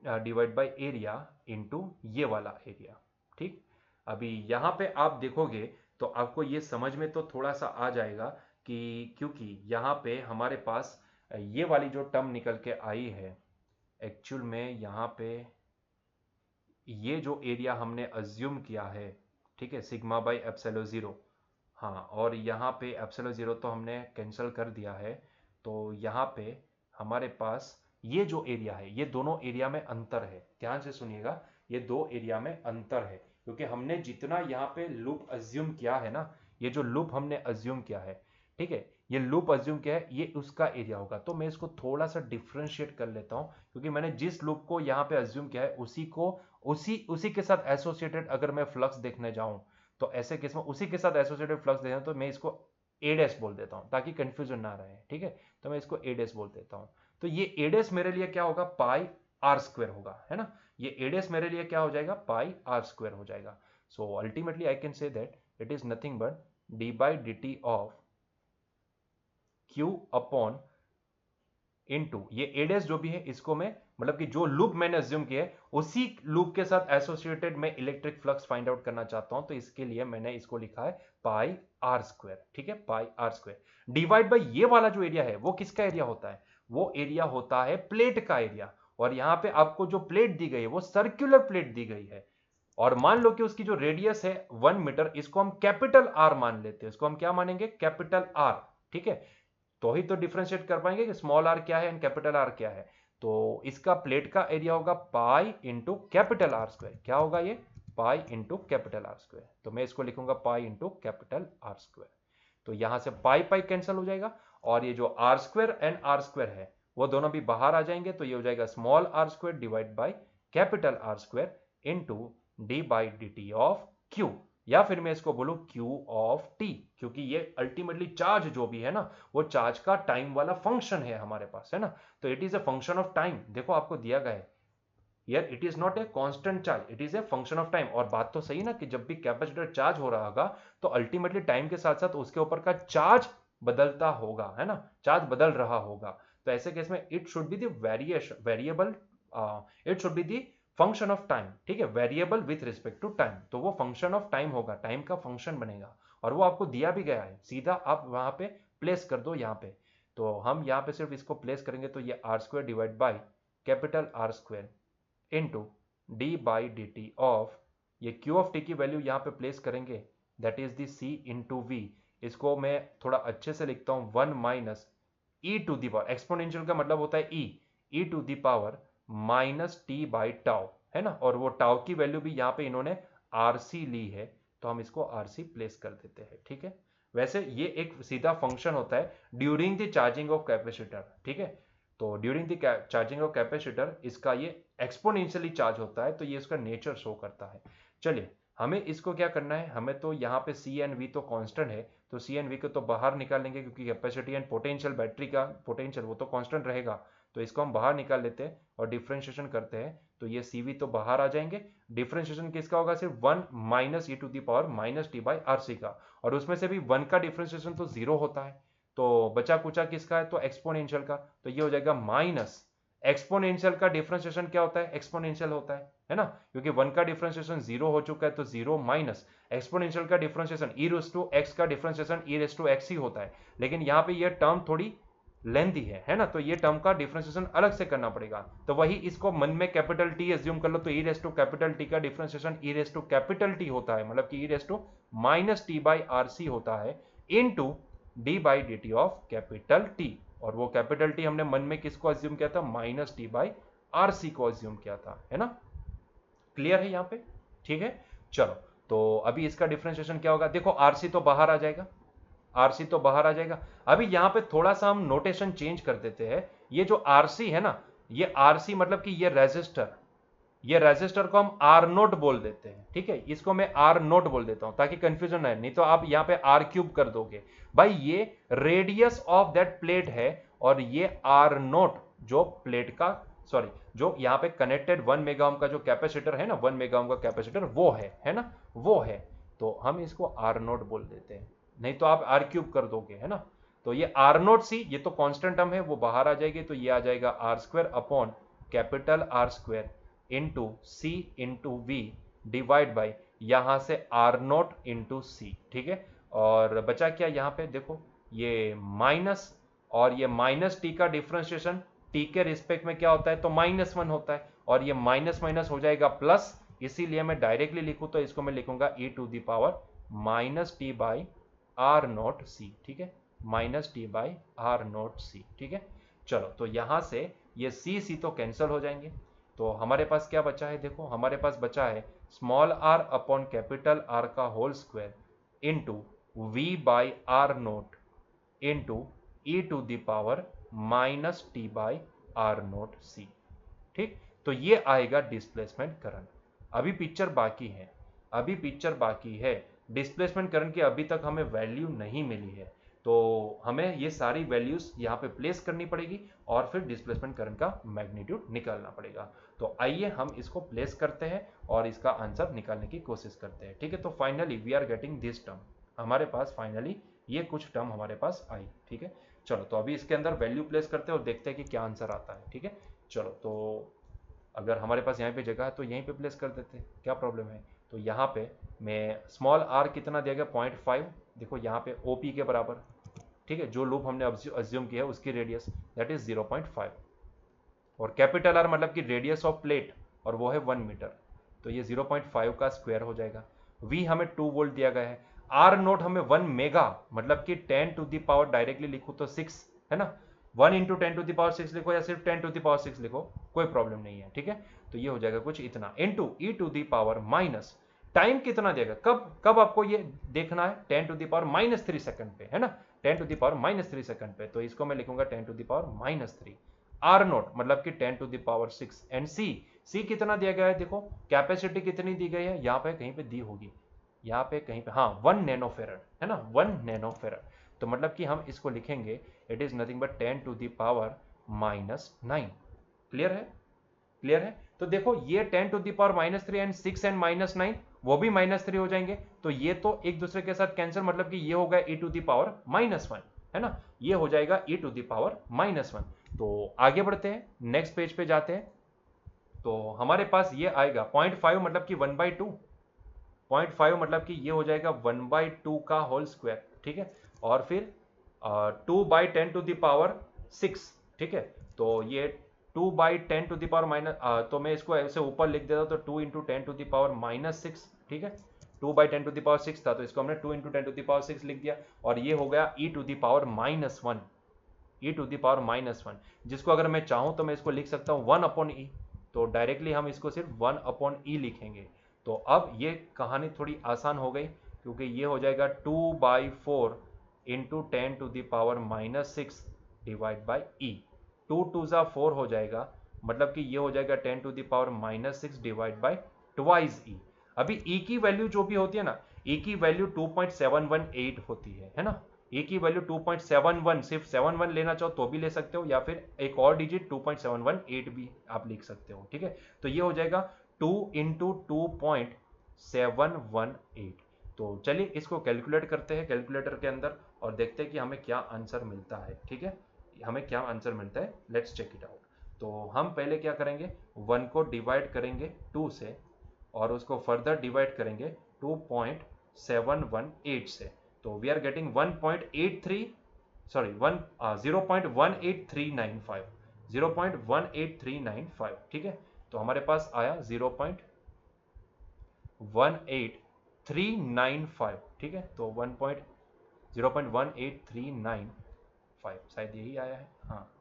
divide by area into ये वाला एरिया, ठीक। अभी यहाँ पे आप देखोगे तो आपको ये समझ में तो थोड़ा सा आ जाएगा कि क्योंकि यहाँ पे हमारे पास ये वाली जो टर्म निकल के आई है, एक्चुअल में यहाँ पे ये जो एरिया हमने अज्यूम किया है, ठीक है, सिग्मा बाई एप्सिलॉन जीरो, हाँ, और यहाँ पे एप्सिलॉन जीरो तो हमने कैंसिल कर दिया है, तो यहाँ पे हमारे पास ये जो एरिया है ये दोनों एरिया में अंतर है, ध्यान से सुनिएगा, ये दो एरिया में अंतर है, क्योंकि हमने जितना यहाँ पे लूप अज्यूम किया है ना, ये जो लूप हमने अज्यूम किया है, ठीक है, ये लूप अज्यूम किया है, ये उसका एरिया होगा, तो मैं इसको थोड़ा सा डिफ्रेंशिएट कर लेता हूँ, क्योंकि मैंने जिस लूप को यहाँ पे अज्यूम किया है उसी को उसी के साथ एसोसिएटेड अगर मैं फ्लक्स देखने जाऊं, तो ऐसे केस में उसी के साथ एसोसिएटेड फ्लक्स देखना, तो मैं इसको ए डैश बोल देता हूं ताकि कंफ्यूजन ना रहे, ठीक है, तो मैं इसको ए डैश बोल देता हूं, तो ये ए डैश मेरे लिए क्या होगा, पाई आर स्क्वायर होगा, है ना, ये ए डैश मेरे लिए क्या हो जाएगा, पाई आर स्क्वायर हो जाएगा, so ultimately I can say that it is nothing but D by D T of Q upon into ये ए डैश जो भी है इसको मैं, मतलब कि जो लूप मैंने अज्यूम किया है उसी लूप के साथ एसोसिएटेड मैं इलेक्ट्रिक फ्लक्स फाइंड आउट करना चाहता हूं, तो इसके लिए मैंने इसको लिखा है पाई आर स्क्वायर, ठीक है, पाई आर स्क्वायर डिवाइड बाय ये वाला जो एरिया है वो किसका एरिया होता है, वो एरिया होता है प्लेट का एरिया, और यहां पे आपको जो प्लेट दी गई है वो सर्कुलर प्लेट दी गई है, और मान लो कि उसकी जो रेडियस है 1 मीटर, इसको हम कैपिटल आर मान लेते हैं, इसको हम क्या मानेंगे, कैपिटल आर, ठीक है, तो ही तो डिफरेंशिएट कर पाएंगे कि स्मॉल आर क्या है एंड कैपिटल आर क्या है, तो इसका प्लेट का एरिया होगा pi into capital R square, क्या होगा ये, pi into capital R square, तो मैं इसको लिखूंगा pi into capital R square, तो यहां से पाई पाई कैंसिल हो जाएगा, और ये जो R square and R square है वो दोनों भी बाहर आ जाएंगे, तो ये हो जाएगा small R square divide by capital R square into D by D T of Q, या फिर मैं इसको बोलूं Q ऑफ T, क्योंकि ये अल्टीमेटली चार्ज जो भी है ना वो चार्ज का टाइम वाला फंक्शन है हमारे पास, है ना, तो it is a function of time, देखो आपको दिया गया है यार, it is not a constant charge, it is a function of time, और बात तो सही ना कि जब भी कैपेसिटर चार्ज हो रहा होगा तो अल्टीमेटली टाइम के साथ साथ उसके ऊपर का चार्ज बदलता होगा, है ना, चार्ज बदल रहा होगा, तो ऐसे केस में it should be the variable, it should be the function of time, ठीक है, variable with respect to time, तो वो फंक्शन ऑफ टाइम होगा, टाइम का फंक्शन बनेगा, और वो आपको दिया भी गया है, सीधा आप वहां पे प्लेस कर दो यहाँ पे, तो हम यहाँ पे सिर्फ इसको प्लेस करेंगे, तो ये r square divide by capital R square into D by D T of, ये क्यू ऑफ टी की वैल्यू यहाँ पे प्लेस करेंगे, that is the C into V, इसको मैं थोड़ा अच्छे से लिखता हूँ 1 minus E to the power, exponential का मतलब होता है e to the power minus T by tau, है ना, और वो टाउ की वैल्यू भी यहाँ पे इन्होंने आरसी ली है, तो हम इसको आरसी प्लेस कर देते हैं, ठीक है, वैसे ये एक सीधा फंक्शन होता है during the charging of capacitor, ठीक है, तो during the charging of capacitor इसका ये एक्सपोनेंशियली चार्ज होता है, तो ये इसका नेचर शो करता है। चलिए हमें इसको क्या करना है, हमें तो यहाँ पे सी एंड वी तो कांस्टेंट है, तो सी एंड वी को तो बाहर निकालेंगे, क्योंकि कैपेसिटी एंड पोटेंशियल, बैटरी का पोटेंशियल वो तो कांस्टेंट रहेगा, तो इसको हम बाहर निकाल लेते हैं और डिफरेंशिएशन करते हैं, तो ये सी वी तो बाहर आ जाएंगे, डिफरेंशिएशन किसका होगा, सिर्फ 1 minus E to the power minus T by R C का, और उसमें से भी 1 का डिफरेंशिएशन तो 0 होता है, तो बचा कुचा किसका है, तो एक्सपोनेंशियल का, तो ये हो जाएगा माइनस एक्सपोनेंशियल का डिफरेंशिएशन क्या होता है, एक्सपोनेंशियल होता है ना, क्योंकि 1 का डिफरेंशिएशन 0 हो चुका है, तो 0 माइनस एक्सपोनेंशियल का differentiation e raise to x का differentiation e raise to x ही होता है, लेकिन यहाँ पे ये टर्म थोड़ी लेंथी है ना, तो ये टर्म का डिफरेंशिएशन अलग से करना पड़ेगा, तो वही इसको मन में कैपिटल टी एज्यूम कर लो, तो e raise to capital T का differentiation e raise to capital T होता है, मतलब कि e raise to minus T by R C होता है into d by D T of capital T, और वो कैपिटल टी हमने मन में किसको अज्यूम किया था, minus T by R C को अज्यूम किया था, है ना, क्लियर है यहाँ पे, ठीक है, चलो तो अभी इसका डिफरेंशिएशन क्या होगा, देखो आरसी तो बाहर आ जाएगा, आरसी तो बाहर आ जाएगा, अभी यहाँ पे थोड़ा सा हम नोटेशन चेंज कर देते हैं, ये जो आरसी है ना ये RC मतलब कि ये रेजिस्टर को हम आर नोट बोल देते हैं, ठीक है, इसको मैं आर नोट बोल देता हूं ताकि कंफ्यूजन है, नहीं तो आप यहां पे आर क्यूब कर दोगे। भाई ये रेडियस ऑफ दैट प्लेट है और ये आर नोट जो प्लेट का, सॉरी, जो यहाँ पे कनेक्टेड 1 मेगा ओम का जो कैपेसिटर है ना, 1 मेगा ओम का कैपेसिटर वो है ना, वो है, तो हम इसको आर नोट बोल देते हैं, नहीं तो आप आर क्यूब कर दोगे, है ना। तो ये आर नोट सी, ये तो कांस्टेंट टर्म है, वो बाहर आ जाएगी, तो ये आ जाएगा R square upon capital R square into C into V divide by यहां से आर नोट इंटू सी, ठीक है। और बचा क्या यहाँ पे देखो, ये माइनस, और ये माइनस टी का डिफ्रेंशिएशन टी के रिस्पेक्ट में क्या होता है, तो -1 होता है, और ये माइनस माइनस हो जाएगा प्लस, इसीलिए मैं डायरेक्टली लिखूं तो इसको मैं लिखूंगा e to the power minus T by R naught C, ठीक है, minus T by R naught C, ठीक है। चलो, तो यहां से ये सी तो कैंसिल हो जाएंगे, तो हमारे पास क्या बचा है, देखो हमारे पास बचा है small r upon capital R का whole square into V by R naught into E to the power minus T by R naught C, ठीक। तो ये आएगा डिस्प्लेसमेंट करंट। अभी पिक्चर बाकी है, अभी पिक्चर बाकी है, डिस्प्लेसमेंट करंट की अभी तक हमें वैल्यू नहीं मिली है, तो हमें ये सारी वैल्यूज यहाँ पे प्लेस करनी पड़ेगी और फिर डिस्प्लेसमेंट करंट का मैग्नीट्यूड निकालना पड़ेगा। तो आइए हम इसको प्लेस करते हैं और इसका आंसर निकालने की कोशिश करते हैं, ठीक है। तो finally we are getting this term, हमारे पास फाइनली ये कुछ टर्म हमारे पास आई, ठीक है। चलो, तो अभी इसके अंदर वैल्यू प्लेस करते हैं और देखते हैं कि क्या आंसर आता है, ठीक है। चलो, तो अगर हमारे पास यहाँ पे जगह है तो यहीं पे प्लेस कर देते हैं, क्या प्रॉब्लम है। तो यहाँ पे मैं स्मॉल आर कितना दिया गया 0.5, देखो यहाँ पे OP के बराबर, ठीक है, जो लूप हमने अज्यूम किया है उसकी रेडियस दैट इज 0.5, और कैपिटल आर मतलब कि रेडियस ऑफ प्लेट, और वो है 1 मीटर, तो ये 0.5 का स्क्वायर हो जाएगा। वी हमें 2 वोल्ट दिया गया है, आर नोट हमें 1 मेगा मतलब कि 10 टू द पावर डायरेक्टली लिखो तो 6, है ना, 1 इंटू 10 टू द पावर 6 लिखो या सिर्फ 10 टू द पावर 6 लिखो, कोई प्रॉब्लम नहीं है, ठीक है। तो ये हो जाएगा कुछ इतना into E to the power minus, time कितना देगा, कब कब आपको ये देखना है, 10 टू द पावर -3 सेकंड पे, है ना, 10 टू द पावर -3 सेकंड पे, तो इसको मैं लिखूंगा 10 to the power -3, R naught मतलब कि 10 to the power 6, and C कितना दिया गया है, देखो कैपेसिटी कितनी दी गई है, यहाँ पे कहीं पे दी होगी, यहाँ पे कहीं पे, हाँ 1 नैनो फेरड, है ना, 1 नैनो फेरड, तो मतलब कि हम इसको लिखेंगे it is nothing but 10 to the power -9। Clear है, क्लियर है। तो देखो ये 10 to the power -3 and 6 and -9 वो भी -3 हो जाएंगे, तो ये तो एक दूसरे के साथ कैंसिल, मतलब कि ये होगा e टू द पावर -1, है ना, ये हो जाएगा e टू द पावर -1। तो आगे बढ़ते हैं, नेक्स्ट पेज पे जाते हैं, तो हमारे पास ये आएगा 0.5 मतलब कि 1/2, 0.5 मतलब कि ये हो जाएगा 1/2 का होल स्क्वायर, ठीक है, और फिर 2/10 टू द पावर 6, ठीक है, तो ये 2/10 टू द पावर माइनस, तो मैं इसको ऐसे ऊपर लिख देता हूं, तो 2 इंटू 10 टू द पावर -6, ठीक है, 2/10 टू द पावर 6 था, तो इसको हमने 2 इंटू 10 टू द पावर 6 लिख दिया, और ये हो गया e to the power -1, e to the power -1, जिसको अगर मैं चाहूं तो मैं इसको लिख सकता हूं 1 अपॉन ई, तो डायरेक्टली हम इसको सिर्फ 1 अपॉन ई लिखेंगे। तो अब ये कहानी थोड़ी आसान हो गई, क्योंकि ये हो जाएगा 2/4 into 10 to the power -6 divide by E, 2 2 ज़ा 4 हो जाएगा, मतलब कि ये हो जाएगा 10 to the power -6 divide by twice E. अभी ई की वैल्यू जो भी होती है ना, ई की वैल्यू 2.718 होती है ना, ए की वैल्यू 2.71, सिर्फ 71 लेना चाहो तो भी ले सकते हो, या फिर एक और डिजिट 2.718 भी आप लिख सकते हो, ठीक है। तो ये हो जाएगा 2 इंटू 2.718। तो चलिए इसको कैलकुलेट करते हैं कैलकुलेटर के अंदर और देखते हैं कि हमें क्या आंसर मिलता है, ठीक है, हमें क्या आंसर मिलता है, लेट्स चेक इट आउट। तो हम पहले क्या करेंगे, 1 को डिवाइड करेंगे 2 से और उसको फर्दर डिवाइड करेंगे 2.718 से, तो वी आर गेटिंग 1.83, सॉरी 0.18395, 0.18395, ठीक है। तो हमारे पास आया 0.18395, ठीक है, तो 0.18395 शायद यही आया है, हाँ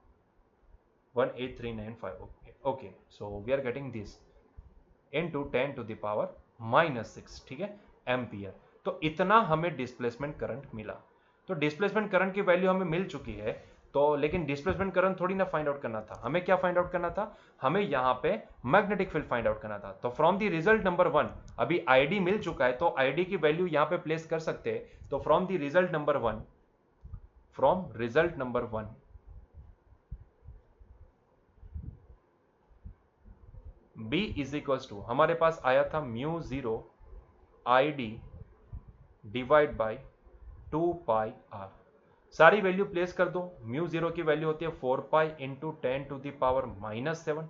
18395, okay okay, so we are getting this into 10 to the power -6, ठीक है, एम्पियर। तो इतना हमें डिस्प्लेसमेंट करंट मिला। तो डिस्प्लेसमेंट करंट की वैल्यू हमें मिल चुकी है, तो लेकिन डिस्प्लेसमेंट करंट थोड़ी ना फाइंड आउट करना था, हमें क्या फाइंड आउट करना था, हमें यहां पे मैग्नेटिक फील्ड फाइंड आउट करना था। तो फ्रॉम द रिजल्ट नंबर 1 अभी आईडी मिल चुका है, तो आईडी की वैल्यू यहां पे प्लेस कर सकते हैं। तो from the result number 1, from result number 1 B is equal to हमारे पास आया था mu 0 I D divide by 2 pi R. सारी वैल्यू प्लेस कर दो। म्यू 0 की वैल्यू होती है 4 पाई इंटू 10⁻⁻7।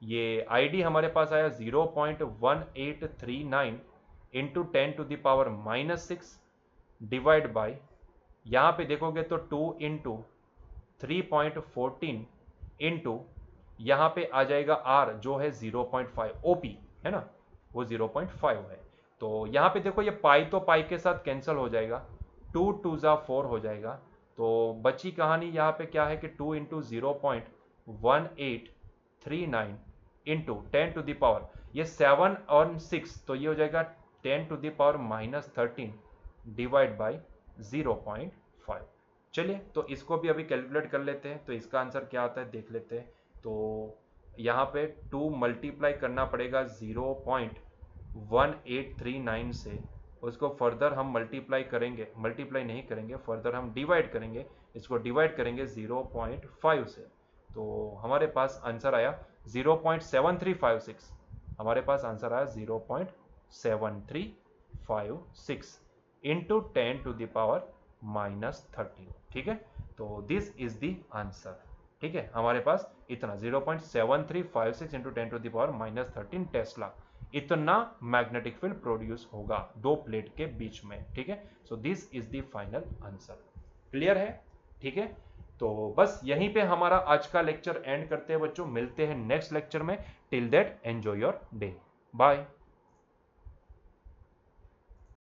ये आईडी हमारे पास आया 0.1839 इंटू 10⁻⁻6 डिवाइड बाई, यहां पे देखोगे तो 2 इंटू 3.14 इंटू यहां पे आ जाएगा आर जो है 0.5 ओपी है ना, वो 0.5 है। तो यहां पे देखो ये पाई तो पाई के साथ कैंसिल हो जाएगा, 2 2 जा 4 हो जाएगा। तो बची कहानी यहाँ पे क्या है कि 2 इंटू 0.1839 इंटू 10⁻, ये 7 और 6 तो ये हो जाएगा 10⁻⁻13 डिवाइड बाई 0.5। चलिए तो इसको भी अभी कैलकुलेट कर लेते हैं, तो इसका आंसर क्या आता है देख लेते हैं। तो यहाँ पे 2 मल्टीप्लाई करना पड़ेगा 0.1839 से, उसको फर्दर हम मल्टीप्लाई करेंगे, मल्टीप्लाई नहीं करेंगे, फर्दर हम डिवाइड करेंगे, इसको डिवाइड करेंगे 0.5 से। तो हमारे पास आंसर आया 0.7356, हमारे पास आंसर आया 0.7356 इंटू 10⁻⁻13। ठीक है, तो दिस इज द आंसर। ठीक है, हमारे पास इतना 0.7356 इंटू 10⁻⁻13 टेस्ला, इतना मैग्नेटिक फील्ड प्रोड्यूस होगा दो प्लेट के बीच में। ठीक है, so this is the final answer. Clear है? ठीक है, तो बस यहीं पे हमारा आज का लेक्चर एंड करते हैं बच्चों, मिलते हैं नेक्स्ट लेक्चर में। Till that enjoy your day, bye.